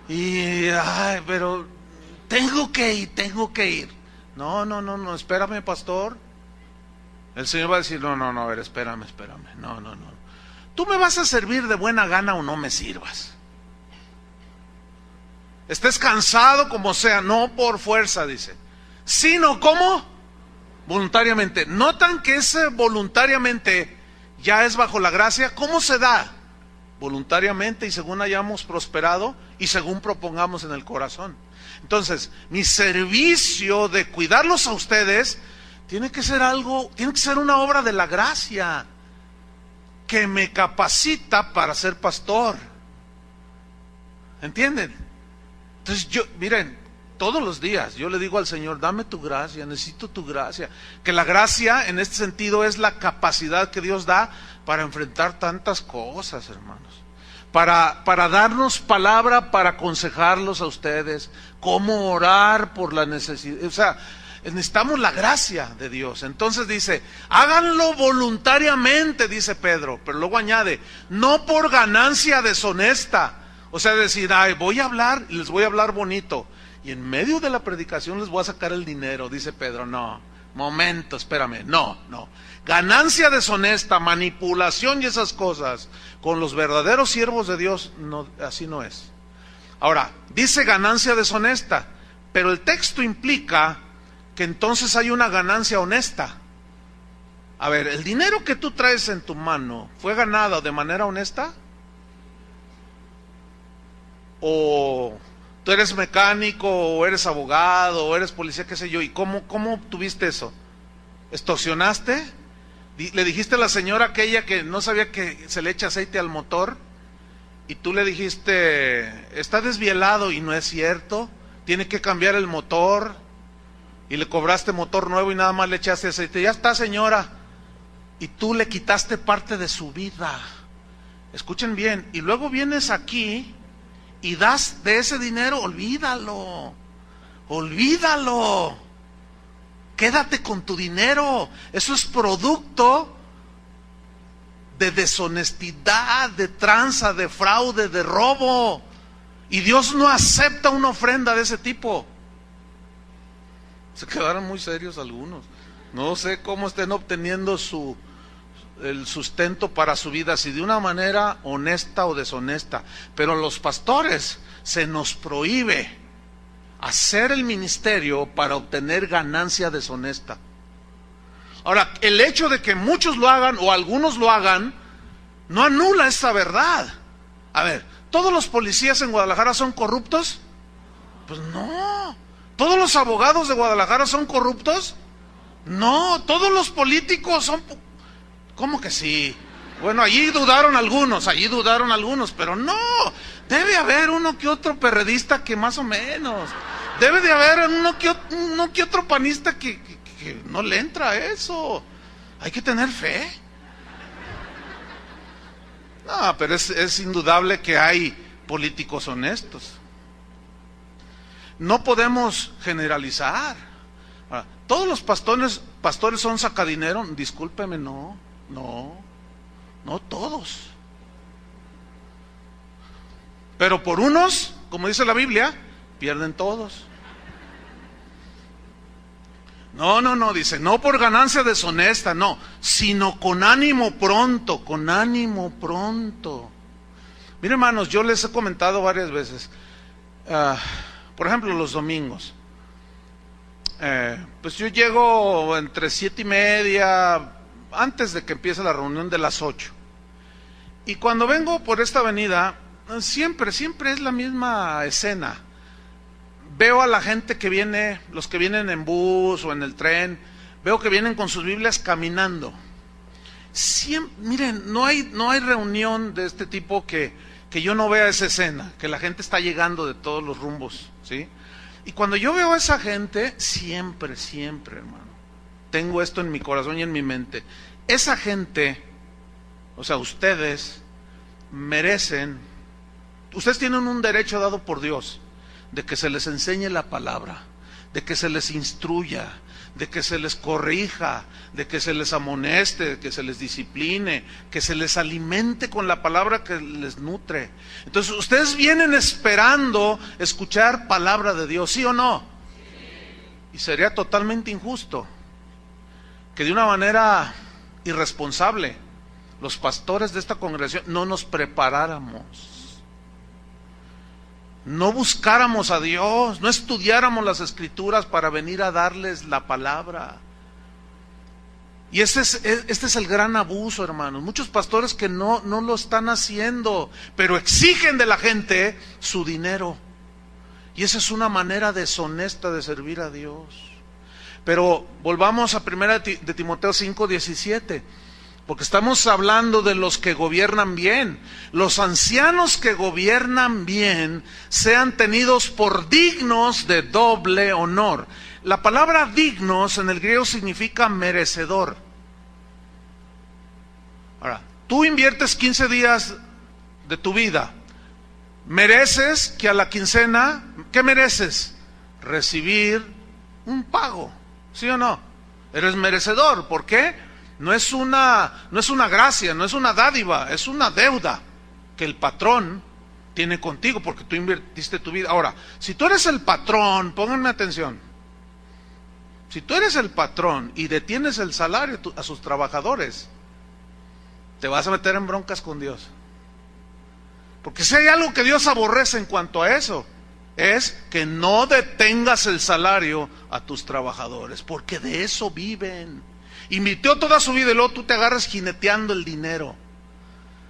Pero tengo que ir. No, espérame, pastor. El Señor va a decir, no, a ver, espérame. No. Tú me vas a servir de buena gana o no me sirvas. Estés cansado como sea, no por fuerza, dice, sino ¿cómo? Voluntariamente. ¿Notan que ese voluntariamente ya es bajo la gracia? ¿Cómo se da? voluntariamente y según hayamos prosperado y según propongamos en el corazón. Entonces, mi servicio de cuidarlos a ustedes tiene que ser una obra de la gracia que me capacita para ser pastor. ¿Entienden? Entonces miren, todos los días yo le digo al Señor, dame tu gracia, necesito tu gracia. Que la gracia en este sentido es la capacidad que Dios da para enfrentar tantas cosas, hermanos. Para darnos palabra, para aconsejarlos a ustedes, cómo orar por la necesidad. O sea, necesitamos la gracia de Dios. Entonces dice, háganlo voluntariamente, dice Pedro, pero luego añade, no por ganancia deshonesta. O sea, decir, ay, voy a hablar y les voy a hablar bonito. Y en medio de la predicación les voy a sacar el dinero, dice Pedro. No, momento, espérame, no. Ganancia deshonesta, manipulación y esas cosas, con los verdaderos siervos de Dios, no, así no es. Ahora, dice ganancia deshonesta, pero el texto implica que entonces hay una ganancia honesta. A ver, ¿el dinero que tú traes en tu mano fue ganado de manera honesta? ¿O tú eres mecánico, o eres abogado, o eres policía, qué sé yo? ¿Y cómo obtuviste eso? ¿Extorsionaste? ¿Le dijiste a la señora aquella que no sabía que se le echa aceite al motor? Y tú le dijiste, está desvielado, y no es cierto, tiene que cambiar el motor, y le cobraste motor nuevo y nada más le echaste aceite. Ya está, señora. Y tú le quitaste parte de su vida. Escuchen bien, y luego vienes aquí y das de ese dinero, olvídalo. Quédate con tu dinero. Eso es producto de deshonestidad, de tranza, de fraude, de robo. Y Dios no acepta una ofrenda de ese tipo. Se quedaron muy serios algunos. No sé cómo estén obteniendo el sustento para su vida, si de una manera honesta o deshonesta. Pero a los pastores se nos prohíbe hacer el ministerio para obtener ganancia deshonesta. Ahora, el hecho de que muchos lo hagan o algunos lo hagan no anula esa verdad. A ver, ¿todos los policías en Guadalajara son corruptos? Pues no. ¿Todos los abogados de Guadalajara son corruptos? No. ¿Todos los políticos son... ¿Cómo que sí? Bueno, allí dudaron algunos, pero no. Debe haber uno que otro perredista que más o menos. Debe de haber uno que otro panista que no le entra a eso. Hay que tener fe. No, pero es indudable que hay políticos honestos. No podemos generalizar. Ahora, ¿todos los pastores son sacadinero? Discúlpeme, no todos. Pero por unos, como dice la Biblia, pierden todos. No, dice, no por ganancia deshonesta, no, sino con ánimo pronto. Miren, hermanos, yo les he comentado varias veces, por ejemplo, los domingos, pues yo llego entre 7:30, antes de que empiece la reunión de las 8. Y cuando vengo por esta avenida, siempre es la misma escena. Veo a la gente que viene, los que vienen en bus o en el tren, veo que vienen con sus Biblias caminando. Miren, no hay reunión de este tipo que yo no vea esa escena, que la gente está llegando de todos los rumbos, ¿sí? Y cuando yo veo a esa gente, siempre, hermano, tengo esto en mi corazón y en mi mente. Esa gente, o sea, ustedes tienen un derecho dado por Dios, de que se les enseñe la palabra, de que se les instruya, de que se les corrija, de que se les amoneste, de que se les discipline, que se les alimente con la palabra que les nutre. Entonces, ustedes vienen esperando escuchar palabra de Dios, ¿sí o no? Sí. Y sería totalmente injusto que de una manera irresponsable los pastores de esta congregación no nos preparáramos, no buscáramos a Dios, no estudiáramos las Escrituras para venir a darles la palabra. Y este es el gran abuso, hermanos. Muchos pastores que no lo están haciendo, pero exigen de la gente su dinero. Y esa es una manera deshonesta de servir a Dios. Pero volvamos a 1 de Timoteo 5:17, porque estamos hablando de los que gobiernan bien. Los ancianos que gobiernan bien sean tenidos por dignos de doble honor. La palabra dignos en el griego significa merecedor. Ahora, tú inviertes 15 días de tu vida. Mereces que a la quincena, ¿qué mereces? Recibir un pago, ¿sí o no? Eres merecedor. ¿Por qué? No es una gracia, no es una dádiva, es una deuda que el patrón tiene contigo porque tú invertiste tu vida. Ahora, si tú eres el patrón, pónganme atención. Si tú eres el patrón y detienes el salario a sus trabajadores, te vas a meter en broncas con Dios. Porque si hay algo que Dios aborrece en cuanto a eso, es que no detengas el salario a tus trabajadores, porque de eso viven. Invirtió toda su vida y luego tú te agarras jineteando el dinero.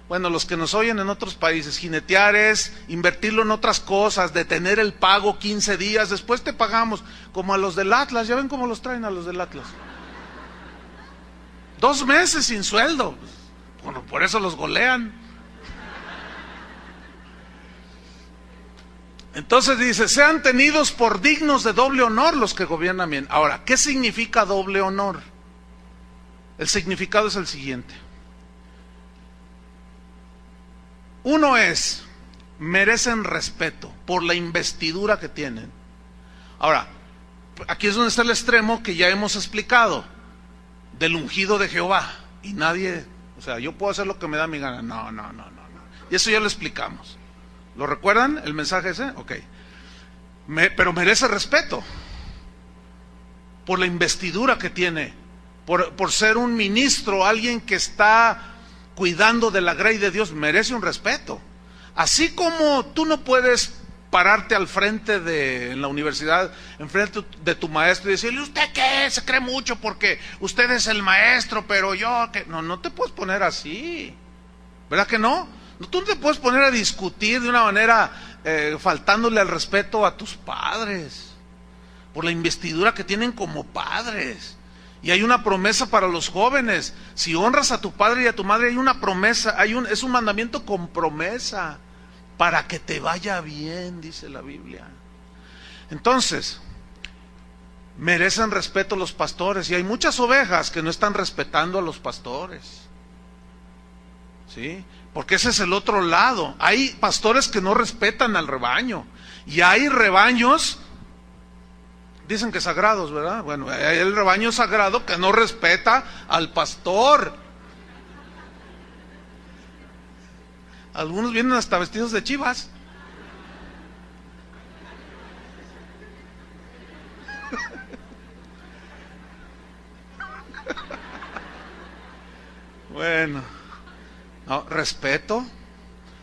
Bueno, los que nos oyen en otros países, jinetear es invertirlo en otras cosas, detener el pago 15 días, después te pagamos, como a los del Atlas. ¿Ya ven cómo los traen a los del Atlas? 2 meses sin sueldo. Bueno, por eso los golean. Entonces dice, sean tenidos por dignos de doble honor los que gobiernan bien. Ahora, ¿qué significa doble honor? El significado es el siguiente. Uno es, merecen respeto por la investidura que tienen. Ahora, aquí es donde está el extremo que ya hemos explicado, del ungido de Jehová. Y nadie, o sea, yo puedo hacer lo que me da mi gana. No. Y eso ya lo explicamos. ¿Lo recuerdan el mensaje ese? Ok. Pero merece respeto por la investidura que tiene, por ser un ministro, alguien que está cuidando de la grey de Dios, merece un respeto. Así como tú no puedes pararte al frente en la universidad, enfrente de tu maestro y decirle, ¿usted qué? Se cree mucho porque usted es el maestro, pero yo, ¿qué? No te puedes poner así. ¿Verdad que no? Tú no te puedes poner a discutir de una manera faltándole al respeto a tus padres, por la investidura que tienen como padres. Y hay una promesa para los jóvenes. Si honras a tu padre y a tu madre, hay una promesa, es un mandamiento con promesa, para que te vaya bien, dice la Biblia. Entonces, merecen respeto los pastores, y hay muchas ovejas que no están respetando a los pastores. ¿Sí? Porque ese es el otro lado. Hay pastores que no respetan al rebaño, y hay rebaños, dicen que sagrados, ¿verdad? Bueno, hay el rebaño sagrado que no respeta al pastor. Algunos vienen hasta vestidos de chivas. Bueno, no, respeto.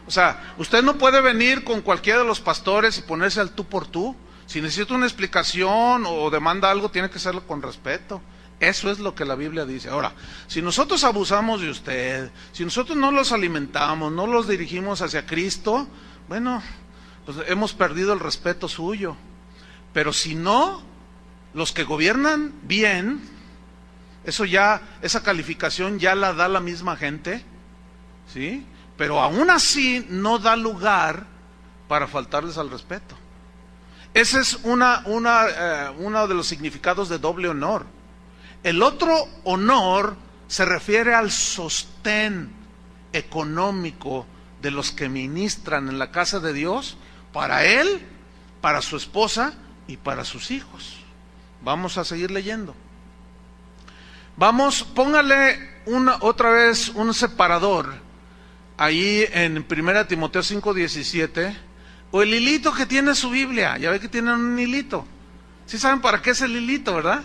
O sea, usted no puede venir con cualquiera de los pastores y ponerse al tú por tú. Si necesita una explicación o demanda algo, tiene que hacerlo con respeto. Eso es lo que la Biblia dice. Ahora, si nosotros abusamos de usted, si nosotros no los alimentamos, no los dirigimos hacia Cristo, bueno, pues hemos perdido el respeto suyo. Pero si no, los que gobiernan bien, esa calificación ya la da la misma gente, ¿sí? Pero aún así no da lugar para faltarles al respeto. Ese es uno de los significados de doble honor. El otro honor se refiere al sostén económico de los que ministran en la casa de Dios, para él, para su esposa y para sus hijos. Vamos a seguir leyendo. Póngale otra vez un separador ahí en 1 Timoteo 5:17, o el hilito que tiene su Biblia. Ya ve que tienen un hilito. ¿Sí saben para qué es el hilito, verdad?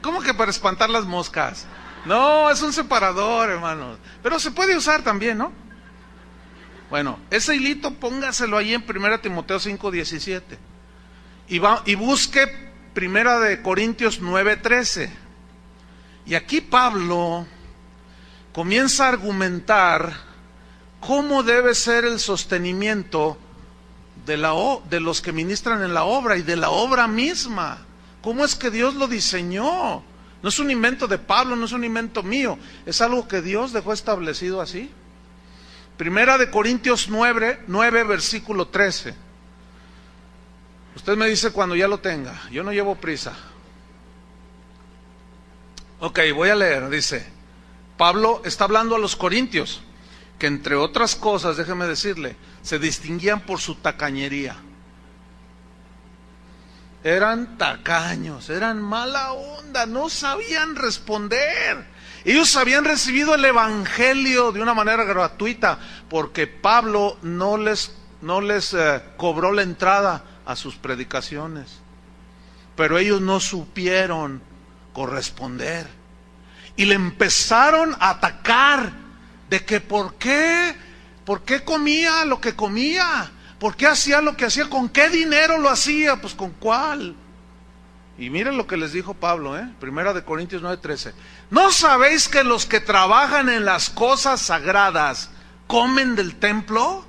¿Cómo que para espantar las moscas? No, es un separador, hermanos. Pero se puede usar también, ¿no? Bueno, ese hilito póngaselo ahí en 1 Timoteo 5:17. Y busque 1 Corintios 9:13. Y aquí Pablo comienza a argumentar cómo debe ser el sostenimiento de los que ministran en la obra y de la obra misma. ¿Cómo es que Dios lo diseñó? No es un invento de Pablo, no es un invento mío, es algo que Dios dejó establecido así. Primera de Corintios 9, versículo 13. Usted me dice cuando ya lo tenga, yo no llevo prisa. Ok, voy a leer, dice, Pablo está hablando a los corintios, que entre otras cosas, déjeme decirle, se distinguían por su tacañería. Eran tacaños, eran mala onda, no sabían responder. Ellos habían recibido el evangelio de una manera gratuita, porque Pablo no les cobró la entrada a sus predicaciones. Pero ellos no supieron corresponder. Y le empezaron a atacar de que ¿por qué comía lo que comía? ¿Por qué hacía lo que hacía? ¿Con qué dinero lo hacía? Pues ¿con cuál? Y miren lo que les dijo Pablo, Primera de Corintios 9:13. ¿No sabéis que los que trabajan en las cosas sagradas comen del templo?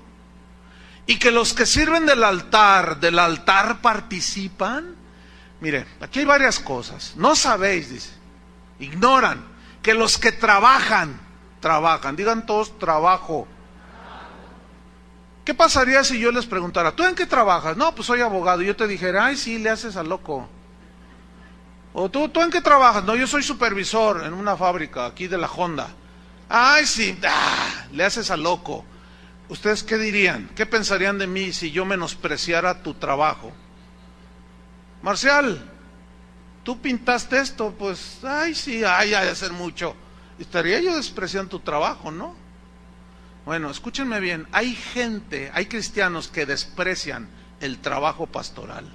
¿Y que los que sirven del altar participan? Mire, aquí hay varias cosas. No sabéis, dice, ignoran, que los que trabajan, digan todos trabajo. ¿Qué pasaría si yo les preguntara, ¿tú en qué trabajas? No, pues soy abogado. Y yo te dijera, ay, sí, le haces al loco. O ¿tú en qué trabajas? No, yo soy supervisor en una fábrica aquí de la Honda. Ay, sí, le haces al loco. ¿Ustedes qué dirían? ¿Qué pensarían de mí si yo menospreciara tu trabajo? Marcial, tú pintaste esto, pues, ay, sí, ay, ha de ser mucho. Estaría yo despreciando tu trabajo, ¿no? Bueno, escúchenme bien, hay cristianos que desprecian el trabajo pastoral.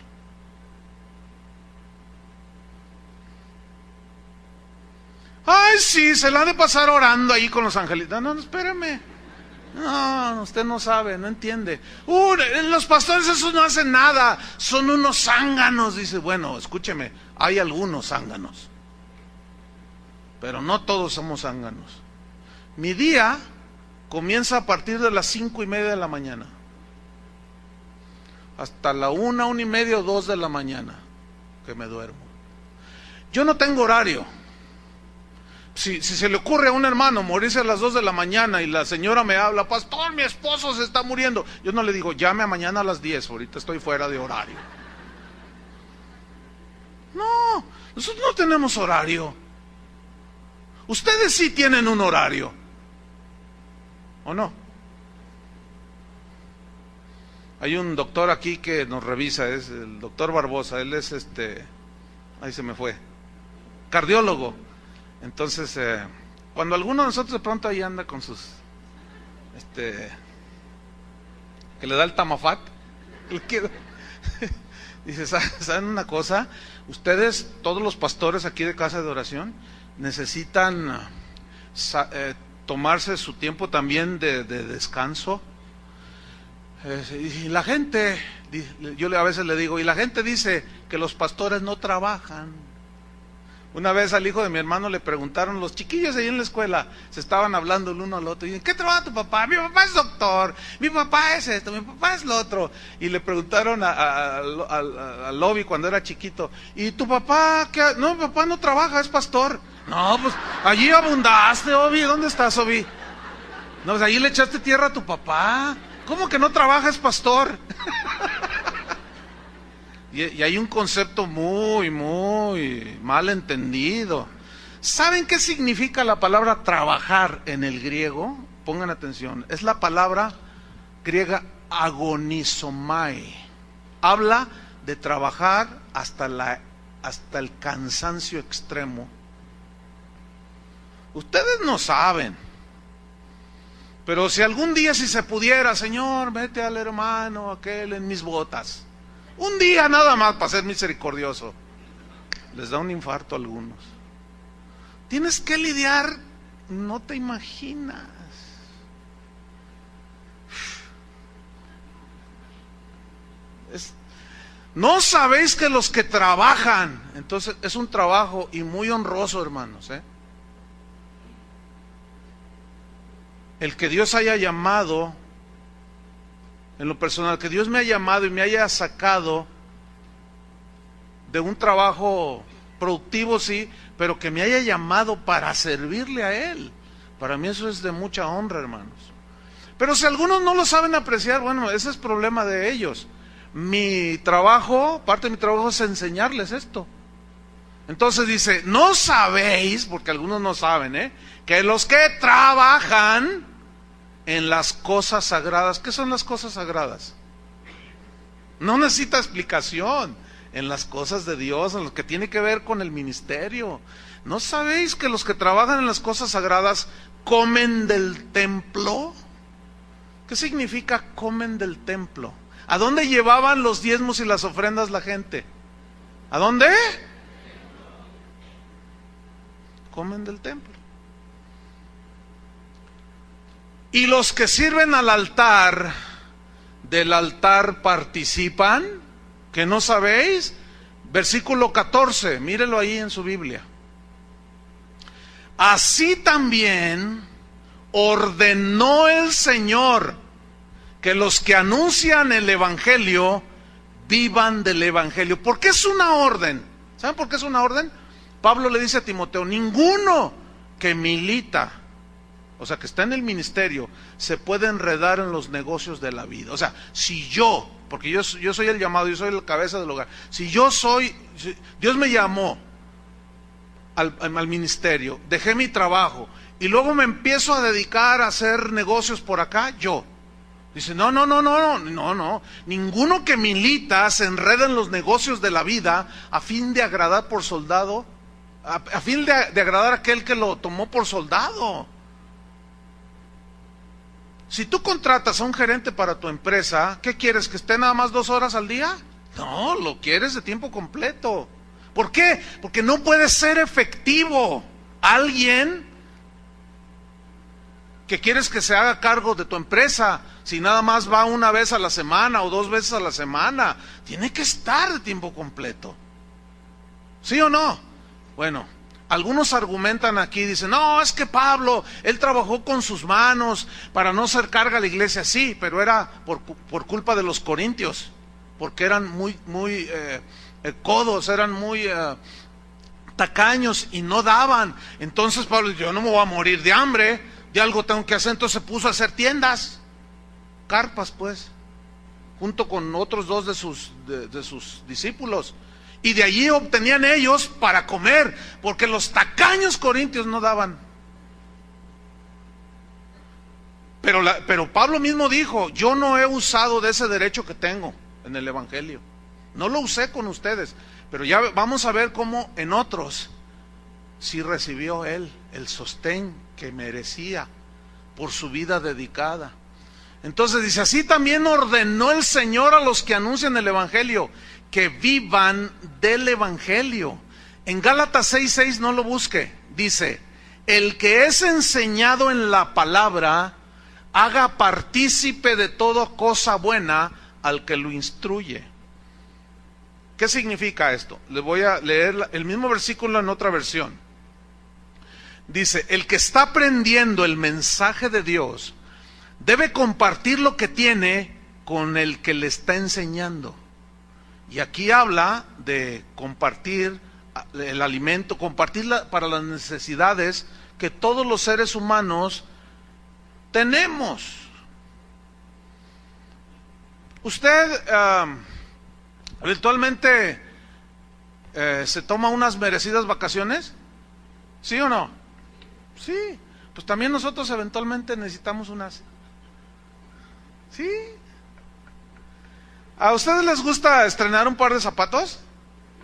Ay, sí, se la ha de pasar orando ahí con los angelitos. No, espérame. No, usted no sabe, no entiende. Los pastores esos no hacen nada, son unos zánganos. Dice, bueno, escúcheme, hay algunos zánganos, pero no todos somos zánganos. Mi día comienza a partir de las 5:30 de la mañana hasta la 1:30 o 2 de la mañana que me duermo. Yo no tengo horario. Si se le ocurre a un hermano morirse a las 2 de la mañana y la señora me habla, pastor, mi esposo se está muriendo, yo no le digo, llame a mañana a las 10, ahorita estoy fuera de horario. No, nosotros no tenemos horario. Ustedes sí tienen un horario, ¿o no? Hay un doctor aquí que nos revisa, es el doctor Barbosa, él es ahí se me fue, cardiólogo. Entonces, cuando alguno de nosotros de pronto ahí anda con sus, que le da el tamafat, dice, ¿saben una cosa? Ustedes, todos los pastores aquí de Casa de Oración, necesitan tomarse su tiempo también de descanso. Y la gente, yo a veces le digo, y la gente dice que los pastores no trabajan. Una vez al hijo de mi hermano le preguntaron, los chiquillos ahí en la escuela, se estaban hablando el uno al otro, y dicen, ¿qué trabaja tu papá? Mi papá es doctor, mi papá es esto, mi papá es lo otro. Y le preguntaron al Obi cuando era chiquito, ¿y tu papá qué? No, mi papá no trabaja, es pastor. No, pues allí abundaste, Obi, ¿dónde estás, Obi? No, pues allí le echaste tierra a tu papá. ¿Cómo que no trabaja, es pastor? Y hay un concepto muy, muy mal entendido. ¿Saben qué significa la palabra trabajar en el griego? Pongan atención. Es la palabra griega agonizomai. Habla de trabajar hasta el cansancio extremo. Ustedes no saben. Pero si algún día, si se pudiera, Señor, mete al hermano aquel en mis botas. Un día nada más para ser misericordioso. Les da un infarto a algunos. Tienes que lidiar, no te imaginas. No sabéis que los que trabajan, entonces es un trabajo y muy honroso, hermanos, el que Dios haya llamado, en lo personal, que Dios me haya llamado y me haya sacado de un trabajo productivo, sí, pero que me haya llamado para servirle a Él. Para mí eso es de mucha honra, hermanos. Pero si algunos no lo saben apreciar, bueno, ese es problema de ellos. Mi trabajo, parte de mi trabajo es enseñarles esto. Entonces dice, no sabéis, porque algunos no saben, que los que trabajan en las cosas sagradas. ¿Qué son las cosas sagradas? No necesita explicación. En las cosas de Dios, en lo que tiene que ver con el ministerio. ¿No sabéis que los que trabajan en las cosas sagradas comen del templo? ¿Qué significa comen del templo? ¿A dónde llevaban los diezmos y las ofrendas la gente? ¿A dónde? Comen del templo. Y los que sirven al altar, del altar participan, ¿que no sabéis? Versículo 14, mírelo ahí en su Biblia. Así también ordenó el Señor que los que anuncian el Evangelio vivan del Evangelio. ¿Por qué es una orden? ¿Saben por qué es una orden? Pablo le dice a Timoteo, ninguno que milita, o sea, que está en el ministerio, se puede enredar en los negocios de la vida. O sea, si yo, porque yo soy el llamado, yo soy la cabeza del hogar, si Dios me llamó al ministerio, dejé mi trabajo, y luego me empiezo a dedicar a hacer negocios por acá, dice, no, ninguno que milita se enreda en los negocios de la vida a fin de agradar por soldado, a fin de agradar a aquel que lo tomó por soldado. Si tú contratas a un gerente para tu empresa, ¿qué quieres? ¿Que esté nada más 2 horas al día? No, lo quieres de tiempo completo. ¿Por qué? Porque no puede ser efectivo alguien que quieres que se haga cargo de tu empresa si nada más va 1 vez a la semana o 2 veces a la semana. Tiene que estar de tiempo completo. ¿Sí o no? Bueno, algunos argumentan aquí, dicen, no, es que Pablo, él trabajó con sus manos para no ser carga a la iglesia. Sí, pero era por culpa de los corintios, porque eran muy codos, eran muy tacaños y no daban. Entonces Pablo dijo, yo no me voy a morir de hambre, de algo tengo que hacer. Entonces se puso a hacer tiendas, carpas pues, junto con otros 2 de sus discípulos. Y de allí obtenían ellos para comer, porque los tacaños corintios no daban. Pero Pablo mismo dijo, yo no he usado de ese derecho que tengo en el Evangelio. No lo usé con ustedes, pero ya vamos a ver cómo en otros sí recibió él el sostén que merecía por su vida dedicada. Entonces dice, así también ordenó el Señor a los que anuncian el Evangelio, que vivan del Evangelio. En Gálatas 6:6 no lo busque, dice, el que es enseñado en la palabra, haga partícipe de toda cosa buena al que lo instruye. ¿Qué significa esto? Le voy a leer el mismo versículo en otra versión. Dice, el que está aprendiendo el mensaje de Dios debe compartir lo que tiene con el que le está enseñando. Y aquí habla de compartir el alimento, compartir para las necesidades que todos los seres humanos tenemos. Usted eventualmente se toma unas merecidas vacaciones, ¿sí o no? Sí, pues también nosotros eventualmente necesitamos unas. Sí. ¿A ustedes les gusta estrenar un par de zapatos?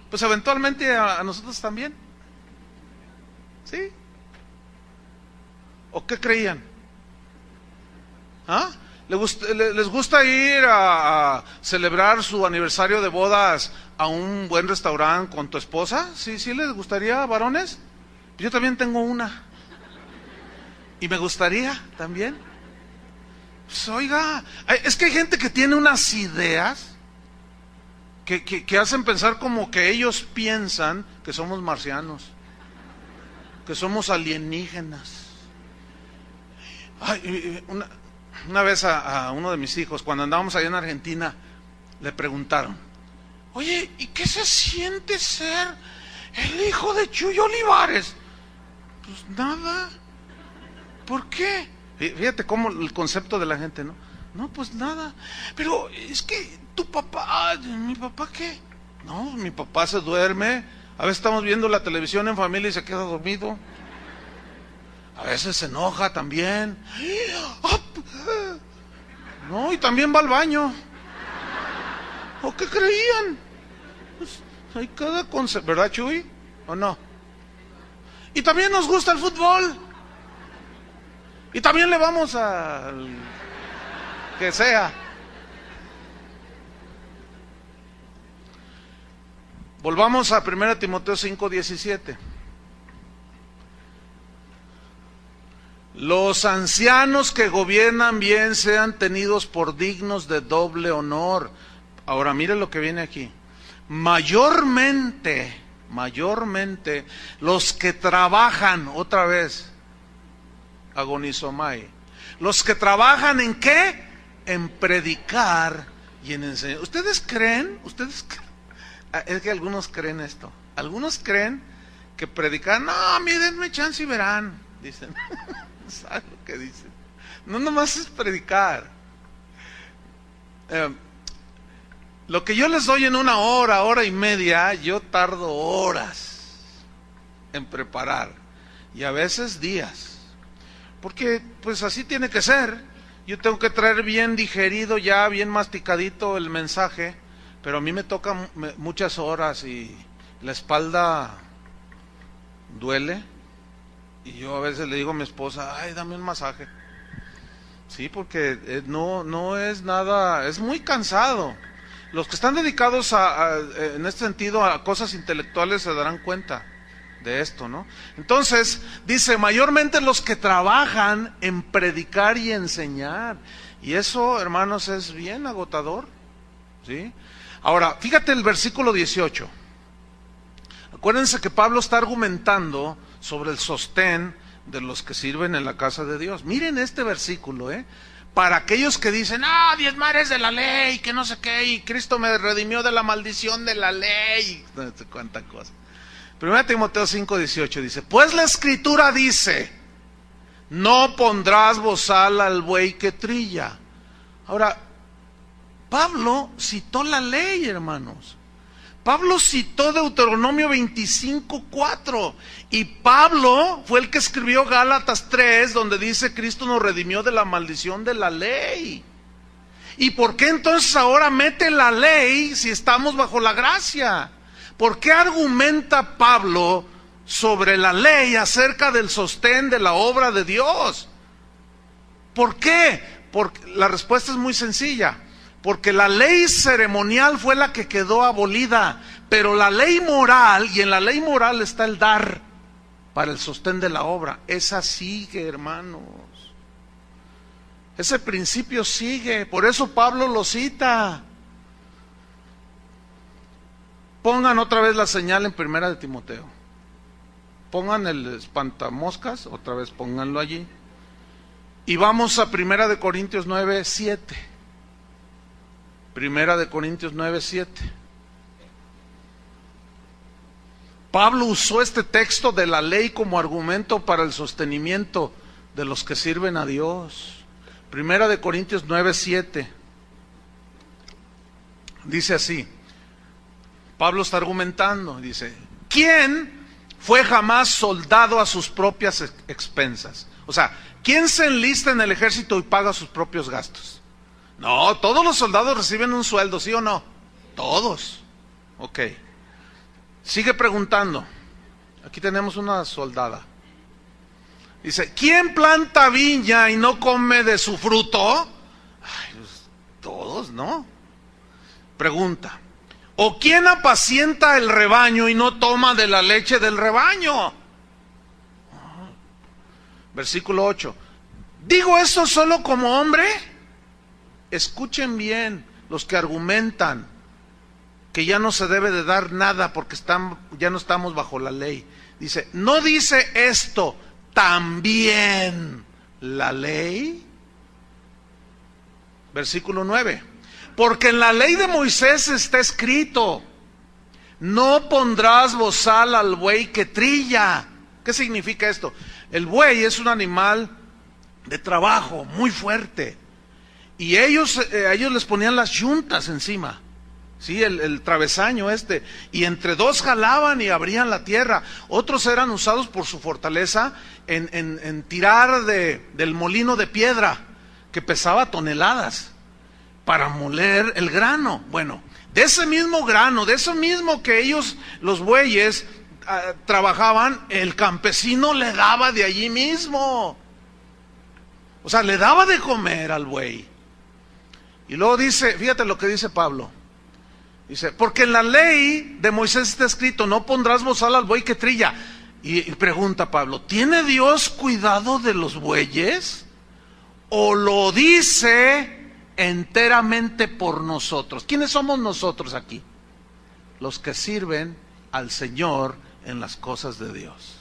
Pues eventualmente a nosotros también. ¿Sí? ¿O qué creían? ¿Ah? ¿Les gusta ir a celebrar su aniversario de bodas a un buen restaurante con tu esposa? ¿Sí les gustaría, varones? Yo también tengo una. Y me gustaría también. Pues, oiga, es que hay gente que tiene unas ideas que hacen pensar como que ellos piensan que somos marcianos, que somos alienígenas. Ay, una vez a uno de mis hijos, cuando andábamos allá en Argentina, le preguntaron: oye, ¿y qué se siente ser el hijo de Chuy Olivares? Pues nada. ¿Por qué? Fíjate cómo el concepto de la gente, ¿no? No, pues nada. Pero es que tu papá, ¿mi papá qué? No, mi papá se duerme. A veces estamos viendo la televisión en familia y se queda dormido. A veces se enoja también. No, y también va al baño. ¿O qué creían? Pues hay cada concepto, ¿verdad, Chuy? ¿O no? Y también nos gusta el fútbol. Y también le vamos al que sea. Volvamos a 1 Timoteo 5:17. Los ancianos que gobiernan bien sean tenidos por dignos de doble honor. Ahora mire lo que viene aquí. Mayormente los que trabajan, otra vez, agonizomai. Los que trabajan ¿en qué? En predicar y en enseñar. ¿Ustedes creen? Es que algunos creen esto. Algunos creen que predicar, no, mírenme chance y verán, dicen. ¿Saben lo que dicen? No nomás es predicar. Lo que yo les doy en una hora y media, yo tardo horas en preparar. Y a veces días. Porque pues así tiene que ser. Yo tengo que traer bien digerido, ya bien masticadito el mensaje. Pero a mí me toca muchas horas y la espalda duele. Y yo a veces le digo a mi esposa, ay, dame un masaje. Sí, porque no es nada, es muy cansado. Los que están dedicados en este sentido a cosas intelectuales se darán cuenta de esto, ¿no? Entonces, dice, mayormente los que trabajan en predicar y enseñar. Y eso, hermanos, es bien agotador, ¿sí? Ahora, fíjate el versículo 18. Acuérdense que Pablo está argumentando sobre el sostén de los que sirven en la casa de Dios. Miren este versículo, para aquellos que dicen, diezmar es de la ley, que no sé qué, y Cristo me redimió de la maldición de la ley, no sé cuánta cosa. 1 Timoteo 5:18 dice, pues la escritura dice, no pondrás bozal al buey que trilla. Ahora, Pablo citó la ley, hermanos. Pablo citó Deuteronomio 25:4 y Pablo fue el que escribió Gálatas 3, donde dice Cristo nos redimió de la maldición de la ley. ¿Y por qué entonces ahora mete la ley si estamos bajo la gracia? ¿Por qué argumenta Pablo sobre la ley acerca del sostén de la obra de Dios? ¿Por qué? Porque la respuesta es muy sencilla. Porque la ley ceremonial fue la que quedó abolida, pero la ley moral, y en la ley moral está el dar para el sostén de la obra, esa sigue, hermanos. Ese principio sigue, por eso Pablo lo cita. Pongan otra vez la señal en 1 Timoteo. Pongan el espantamoscas, otra vez pónganlo allí. Y vamos a 1 Corintios 9:7. 1 Corintios 9:7. Pablo usó este texto de la ley como argumento para el sostenimiento de los que sirven a Dios. 1 Corintios 9:7. Dice así. Pablo está argumentando, dice, ¿quién fue jamás soldado a sus propias expensas? O sea, ¿quién se enlista en el ejército y paga sus propios gastos? No, todos los soldados reciben un sueldo, ¿sí o no? Todos. Ok. Sigue preguntando. Aquí tenemos una soldada. Dice, ¿quién planta viña y no come de su fruto? Ay, pues, todos, ¿no? Pregunta. ¿O quién apacienta el rebaño y no toma de la leche del rebaño? Versículo 8. ¿Digo eso solo como hombre? Escuchen bien los que argumentan. que ya no se debe de dar nada porque ya no estamos bajo la ley. Dice, ¿no dice esto también la ley? Versículo 9. Porque en la ley de Moisés está escrito, no pondrás bozal al buey que trilla. ¿Qué significa esto? El buey es un animal de trabajo muy fuerte. Y a ellos les ponían las yuntas encima. Sí, el travesaño y entre dos jalaban y abrían la tierra. Otros eran usados por su fortaleza en tirar del molino de piedra, que pesaba toneladas, para moler el grano. Bueno, de ese mismo grano, de eso mismo que ellos, los bueyes, trabajaban, el campesino le daba de allí mismo. O sea, le daba de comer al buey. Y luego dice, fíjate lo que dice Pablo. Dice, porque en la ley de Moisés está escrito, no pondrás bozal al buey que trilla. Y pregunta Pablo, ¿tiene Dios cuidado de los bueyes? ¿O lo dice enteramente por nosotros? ¿Quiénes somos nosotros aquí? Los que sirven al Señor en las cosas de Dios.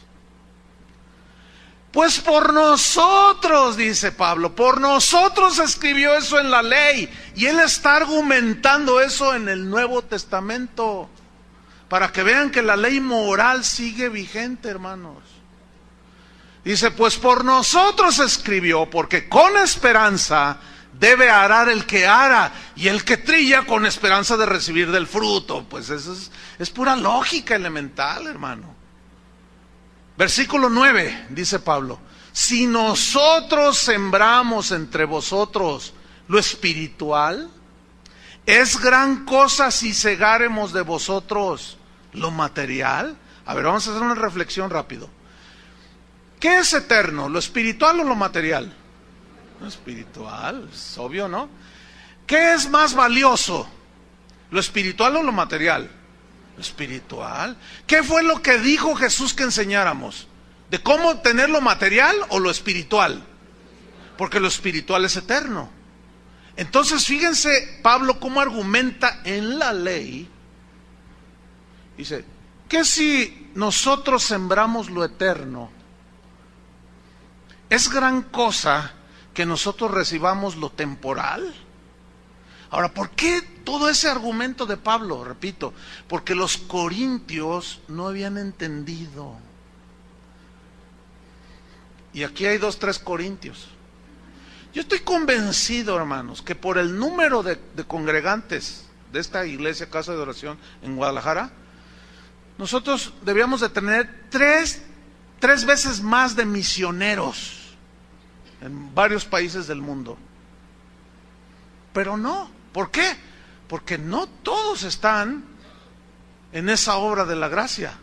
Pues por nosotros, dice Pablo, por nosotros escribió eso en la ley. Y él está argumentando eso en el Nuevo Testamento, para que vean que la ley moral sigue vigente, hermanos. Dice, pues por nosotros escribió, porque con esperanza debe arar el que ara, y el que trilla con esperanza de recibir del fruto. Pues eso es pura lógica elemental, hermano. Versículo 9, dice Pablo, si nosotros sembramos entre vosotros lo espiritual, es gran cosa si segáremos de vosotros lo material. A ver, vamos a hacer una reflexión rápido. ¿Qué es eterno? ¿Lo espiritual o lo material? Lo espiritual, es obvio, ¿no? ¿Qué es más valioso? ¿Lo espiritual o lo material? Espiritual. ¿Qué fue lo que dijo Jesús que enseñáramos? ¿De cómo tener lo material o lo espiritual? Porque lo espiritual es eterno. Entonces fíjense Pablo cómo argumenta en la ley. Dice, ¿qué si nosotros sembramos lo eterno? ¿Es gran cosa que nosotros recibamos lo temporal? Ahora, ¿por qué todo ese argumento de Pablo? Repito, porque los corintios no habían entendido. Y aquí hay 2-3 corintios. Yo estoy convencido, hermanos, que por el número de congregantes de esta iglesia, Casa de Oración, en Guadalajara, nosotros debíamos de tener tres veces más de misioneros en varios países del mundo. Pero no. ¿Por qué? Porque no todos están en esa obra de la gracia.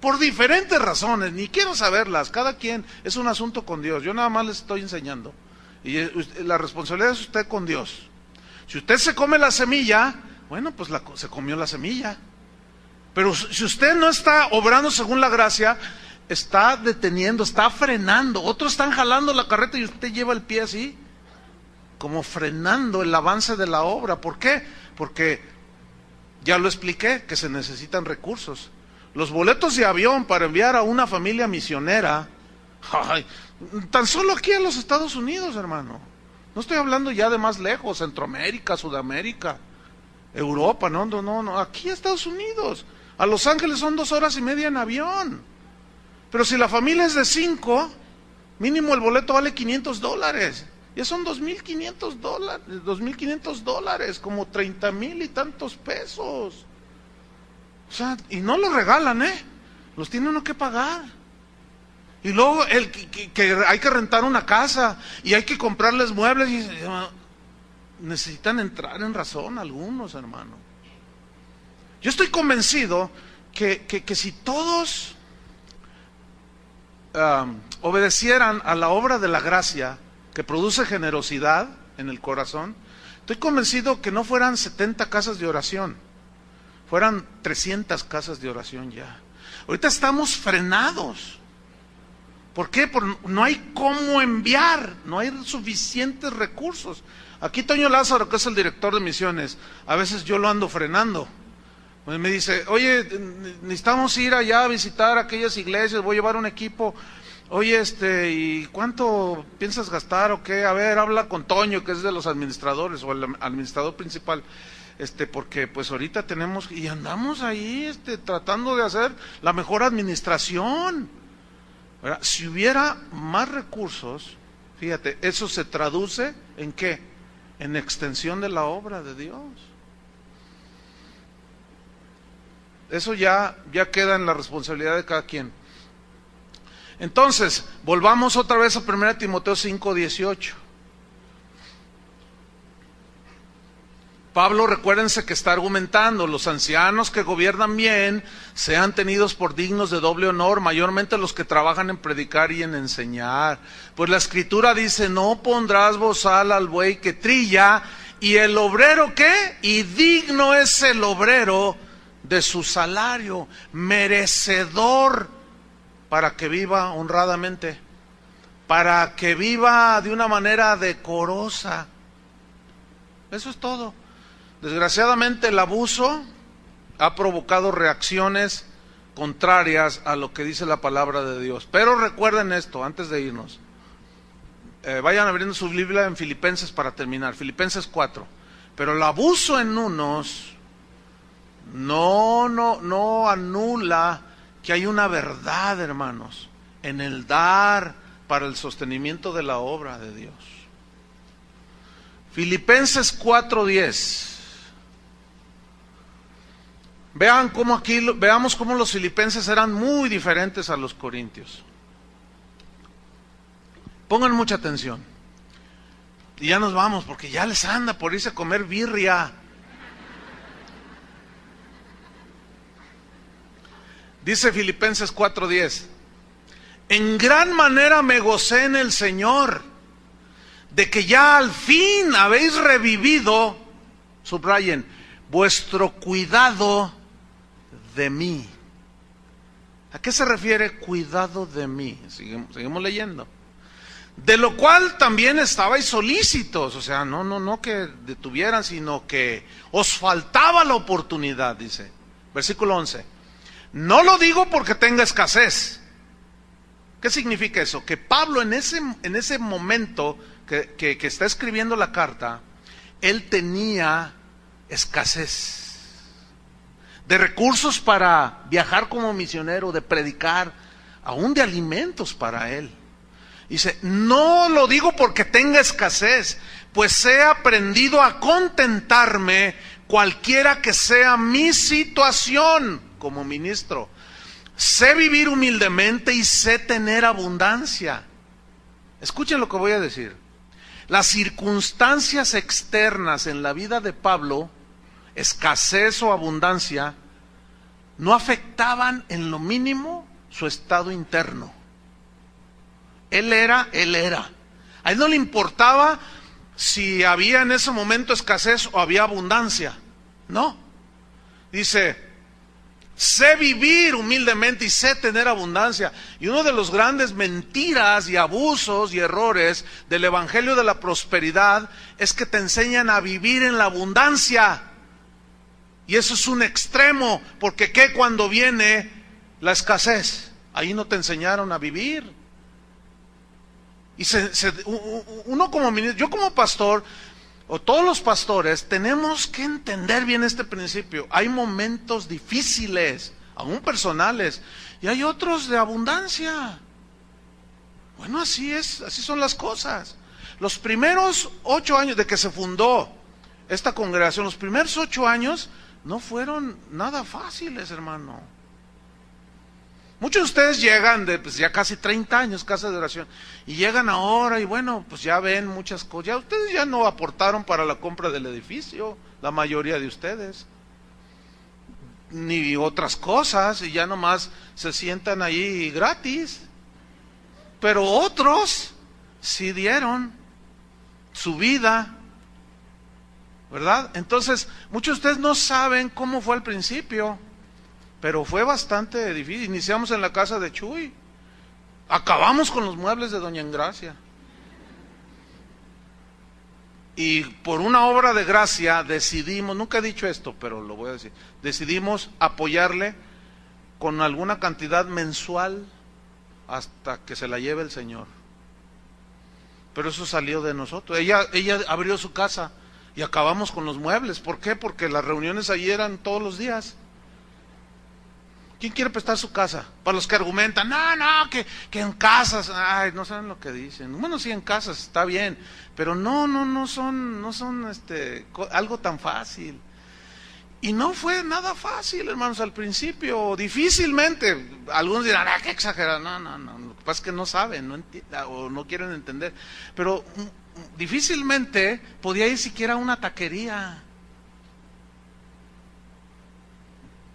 Por diferentes razones, ni quiero saberlas, cada quien es un asunto con Dios. Yo nada más les estoy enseñando. Y la responsabilidad es usted con Dios. Si usted se come la semilla, bueno, pues se comió la semilla. Pero si usted no está obrando según la gracia, está deteniendo, está frenando. Otros están jalando la carreta y usted lleva el pie así, como frenando el avance de la obra. ¿Por qué? Porque ya lo expliqué, que se necesitan recursos. Los boletos de avión para enviar a una familia misionera, tan solo aquí en los Estados Unidos, hermano. No estoy hablando ya de más lejos, Centroamérica, Sudamérica, Europa, no, aquí Estados Unidos. A Los Ángeles son 2 horas y media en avión. Pero si la familia es de 5, mínimo el boleto vale $500. Ya son $2,500, como 30,000 y tantos pesos. O sea, y no los regalan, los tiene uno que pagar. Y luego que hay que rentar una casa y hay que comprarles muebles. Y necesitan entrar en razón algunos, hermano. Yo estoy convencido que si todos obedecieran a la obra de la gracia, que produce generosidad en el corazón, estoy convencido que no fueran 70 casas de oración, fueran 300 casas de oración ya. Ahorita estamos frenados ¿Por qué? No hay cómo enviar, no hay suficientes recursos. Aquí Toño Lázaro, que es el director de misiones, a veces yo lo ando frenando. Pues me dice, oye, necesitamos ir allá a visitar aquellas iglesias, voy a llevar un equipo. Oye, ¿y cuánto piensas gastar o qué? A ver, habla con Toño, que es de los administradores, o el administrador principal. Porque pues ahorita tenemos, y andamos ahí, tratando de hacer la mejor administración, ¿verdad? Si hubiera más recursos, fíjate, eso se traduce ¿en qué? En extensión de la obra de Dios. Eso ya queda en la responsabilidad de cada quien. Entonces, volvamos otra vez a 1 Timoteo 5:18. Pablo, recuérdense que está argumentando, los ancianos que gobiernan bien sean tenidos por dignos de doble honor, mayormente los que trabajan en predicar y en enseñar. Pues la Escritura dice, no pondrás bozal al buey que trilla, y el obrero ¿qué? Y digno es el obrero de su salario, merecedor para que viva honradamente, para que viva de una manera decorosa. Eso es todo. Desgraciadamente el abuso ha provocado reacciones contrarias a lo que dice la palabra de Dios. Pero recuerden esto, antes de irnos. Vayan abriendo su Biblia en Filipenses para terminar, Filipenses 4. Pero el abuso en unos no anula que hay una verdad, hermanos, en el dar para el sostenimiento de la obra de Dios. Filipenses 4:10. Veamos cómo los filipenses eran muy diferentes a los corintios. Pongan mucha atención. Y ya nos vamos, porque ya les anda por irse a comer birria. Dice Filipenses 4:10. En gran manera me gocé en el Señor, de que ya al fin habéis revivido, subrayen, vuestro cuidado de mí. ¿A qué se refiere cuidado de mí? Seguimos leyendo. De lo cual también estabais solícitos, o sea, no que detuvieran, sino que os faltaba la oportunidad, dice. Versículo 11. No lo digo porque tenga escasez. ¿Qué significa eso? Que Pablo en ese momento que está escribiendo la carta, él tenía escasez de recursos para viajar como misionero, de predicar, aún de alimentos para él. Dice, no lo digo porque tenga escasez, pues he aprendido a contentarme cualquiera que sea mi situación como ministro. Sé vivir humildemente y sé tener abundancia. Escuchen lo que voy a decir. Las circunstancias externas en la vida de Pablo, escasez o abundancia, no afectaban en lo mínimo su estado interno. Él era. A él no le importaba si había en ese momento escasez o había abundancia. No. Dice, sé vivir humildemente y sé tener abundancia. Y uno de los grandes mentiras y abusos y errores del evangelio de la prosperidad es que te enseñan a vivir en la abundancia. Y eso es un extremo, porque ¿qué cuando viene la escasez? Ahí no te enseñaron a vivir. Y uno como ministro, yo como pastor, o todos los pastores, tenemos que entender bien este principio. Hay momentos difíciles, aún personales, y hay otros de abundancia. Bueno, así es, así son las cosas. Los primeros 8 años de que se fundó esta congregación, los primeros 8 años no fueron nada fáciles, hermano. Muchos de ustedes llegan de ya casi 30 años, casa de oración, y llegan ahora y bueno, pues ya ven muchas cosas. Ya ustedes ya no aportaron para la compra del edificio, la mayoría de ustedes, ni otras cosas, y ya nomás se sientan ahí gratis. Pero otros sí dieron su vida, ¿verdad? Entonces, muchos de ustedes no saben cómo fue al principio, pero fue bastante difícil. Iniciamos en la casa de Chuy. Acabamos con los muebles de doña Engracia. Y por una obra de gracia decidimos, nunca he dicho esto, pero lo voy a decir, decidimos apoyarle con alguna cantidad mensual hasta que se la lleve el Señor. Pero eso salió de nosotros. Ella abrió su casa y acabamos con los muebles. ¿Por qué? Porque las reuniones allí eran todos los días. ¿Quién quiere prestar su casa? Para los que argumentan, que en casas, ay, no saben lo que dicen. Bueno, sí, en casas está bien, pero no son algo tan fácil. Y no fue nada fácil, hermanos, al principio, difícilmente. Algunos dirán, qué exagerado. No, lo que pasa es que no saben, o no quieren entender. Pero difícilmente podía ir siquiera a una taquería.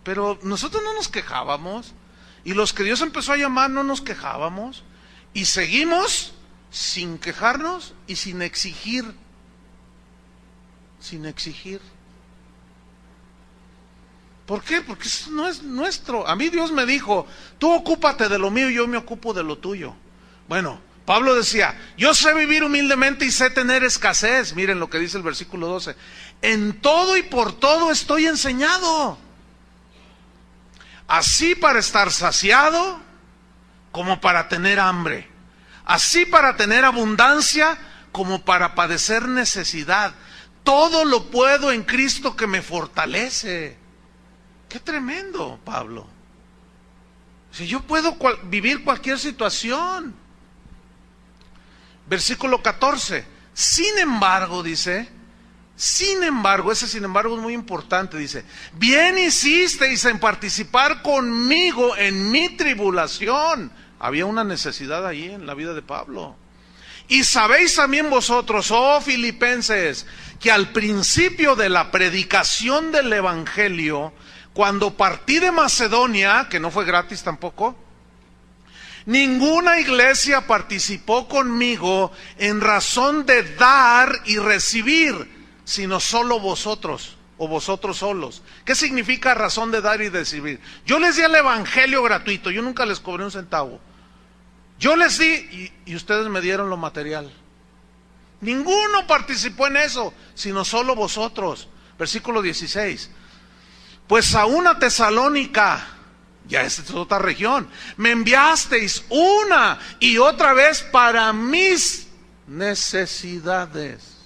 Pero nosotros no nos quejábamos, y los que Dios empezó a llamar no nos quejábamos, y seguimos sin quejarnos y sin exigir. Sin exigir. ¿Por qué? Porque eso no es nuestro. A mí Dios me dijo, tú ocúpate de lo mío y yo me ocupo de lo tuyo. Bueno, Pablo decía, yo sé vivir humildemente y sé tener escasez. Miren lo que dice el versículo 12. En todo y por todo estoy enseñado, así para estar saciado como para tener hambre, así para tener abundancia como para padecer necesidad. Todo lo puedo en Cristo que me fortalece. Qué tremendo, Pablo. Si yo puedo vivir cualquier situación. Versículo 14. Sin embargo, dice, ese sin embargo es muy importante, dice, bien hicisteis en participar conmigo en mi tribulación. Había una necesidad ahí en la vida de Pablo. Y sabéis también vosotros, oh filipenses, que al principio de la predicación del evangelio, cuando partí de Macedonia, que no fue gratis tampoco, ninguna iglesia participó conmigo en razón de dar y recibir, sino solo vosotros, o vosotros solos. ¿Qué significa razón de dar y recibir? Yo les di el evangelio gratuito, yo nunca les cobré un centavo. Yo les di y ustedes me dieron lo material. Ninguno participó en eso, sino solo vosotros. Versículo 16. Pues a una Tesalónica, ya esta es otra región, me enviasteis una y otra vez para mis necesidades.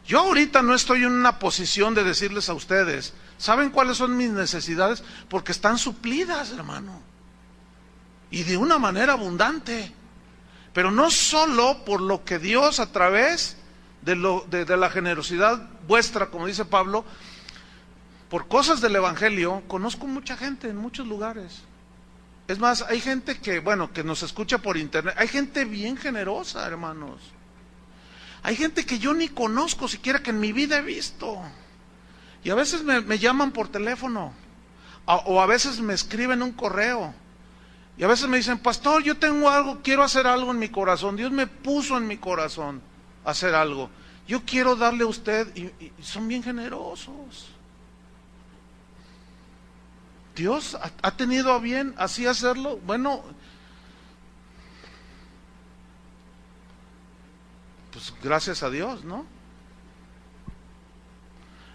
Yo ahorita no estoy en una posición de decirles a ustedes, ¿saben cuáles son mis necesidades? Porque están suplidas, hermano, y de una manera abundante. Pero no solo por lo que Dios a través de la generosidad vuestra, como dice Pablo, por cosas del evangelio, conozco mucha gente en muchos lugares. Es más, hay gente que nos escucha por internet. Hay gente bien generosa, hermanos. Hay gente que yo ni conozco siquiera, que en mi vida he visto. Y a veces me llaman por teléfono, o a veces me escriben un correo. Y a veces me dicen, pastor, yo tengo algo, quiero hacer algo en mi corazón. Dios me puso en mi corazón hacer algo. Yo quiero darle a usted, y son bien generosos. Dios ha tenido a bien así hacerlo. Bueno, pues gracias a Dios, ¿no?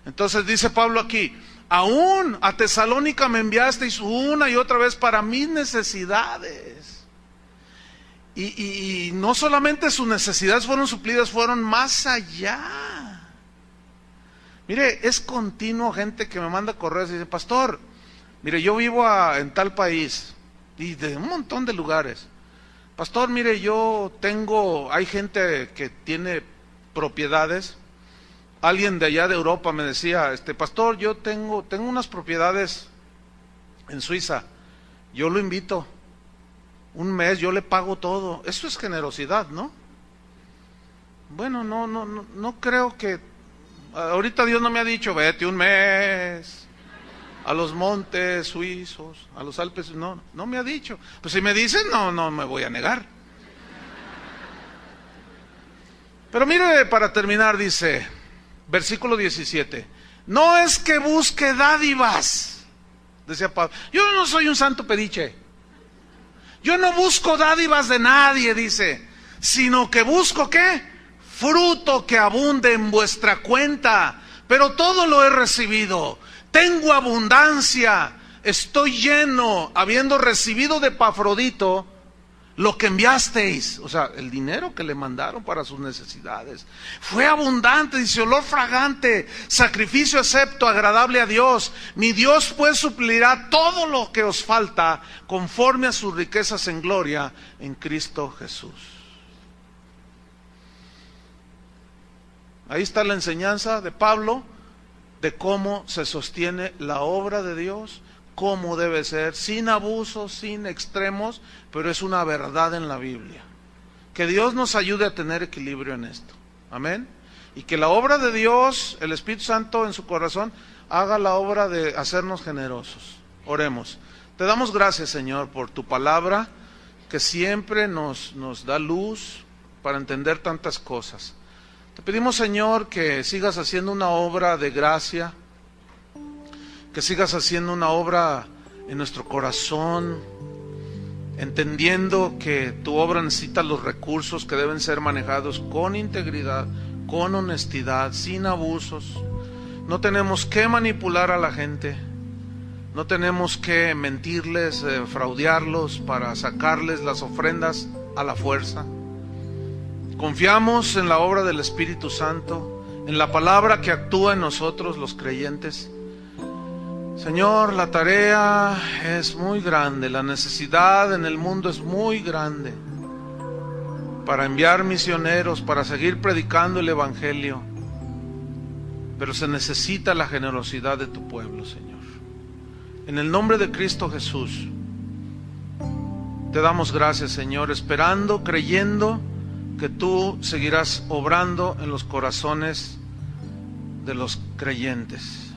Entonces dice Pablo aquí, aún a Tesalónica me enviasteis una y otra vez para mis necesidades. Y no solamente sus necesidades fueron suplidas, fueron más allá. Mire, es continuo gente que me manda correos y dice, pastor, mire, yo vivo en tal país, y de un montón de lugares. Pastor, mire, hay gente que tiene propiedades. Alguien de allá de Europa me decía, pastor, yo tengo unas propiedades en Suiza. Yo lo invito. Un mes, yo le pago todo. Eso es generosidad, ¿no? Bueno, no creo que... Ahorita Dios no me ha dicho, vete un mes a los montes suizos, a los Alpes, no me ha dicho. Pues si me dicen, no me voy a negar. Pero mire, para terminar, dice, versículo 17, no es que busque dádivas, decía Pablo, yo no soy un santo pediche, Yo no busco dádivas de nadie, dice, sino que busco, ¿qué? Fruto que abunde en vuestra cuenta. Pero todo lo he recibido. Tengo abundancia. Estoy lleno, habiendo recibido de Epafrodito lo que enviasteis, o sea, el dinero que le mandaron para sus necesidades. Fue abundante, dice, olor fragante, sacrificio acepto, agradable a Dios. Mi Dios pues suplirá todo lo que os falta, conforme a sus riquezas en gloria, en Cristo Jesús. Ahí está la enseñanza de Pablo, de cómo se sostiene la obra de Dios, cómo debe ser, sin abusos, sin extremos, pero es una verdad en la Biblia. Que Dios nos ayude a tener equilibrio en esto. Amén. Y que la obra de Dios, el Espíritu Santo en su corazón, haga la obra de hacernos generosos. Oremos. Te damos gracias, Señor, por tu palabra, que siempre nos da luz para entender tantas cosas. Te pedimos, Señor, que sigas haciendo una obra de gracia, que sigas haciendo una obra en nuestro corazón, entendiendo que tu obra necesita los recursos que deben ser manejados con integridad, con honestidad, sin abusos. No tenemos que manipular a la gente, no tenemos que mentirles, fraudearlos para sacarles las ofrendas a la fuerza. Confiamos en la obra del Espíritu Santo, en la palabra que actúa en nosotros los creyentes. Señor, la tarea es muy grande, la necesidad en el mundo es muy grande para enviar misioneros, para seguir predicando el Evangelio, pero se necesita la generosidad de tu pueblo, Señor. En el nombre de Cristo Jesús, te damos gracias, Señor, esperando, creyendo que tú seguirás obrando en los corazones de los creyentes.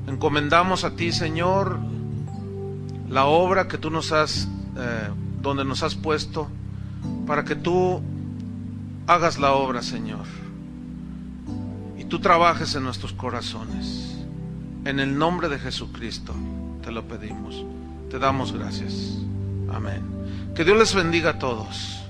Encomendamos a ti, Señor, la obra que tú nos has, donde nos has puesto, para que tú hagas la obra, Señor, y tú trabajes en nuestros corazones. En el nombre de Jesucristo te lo pedimos, te damos gracias. Amén. Que Dios les bendiga a todos.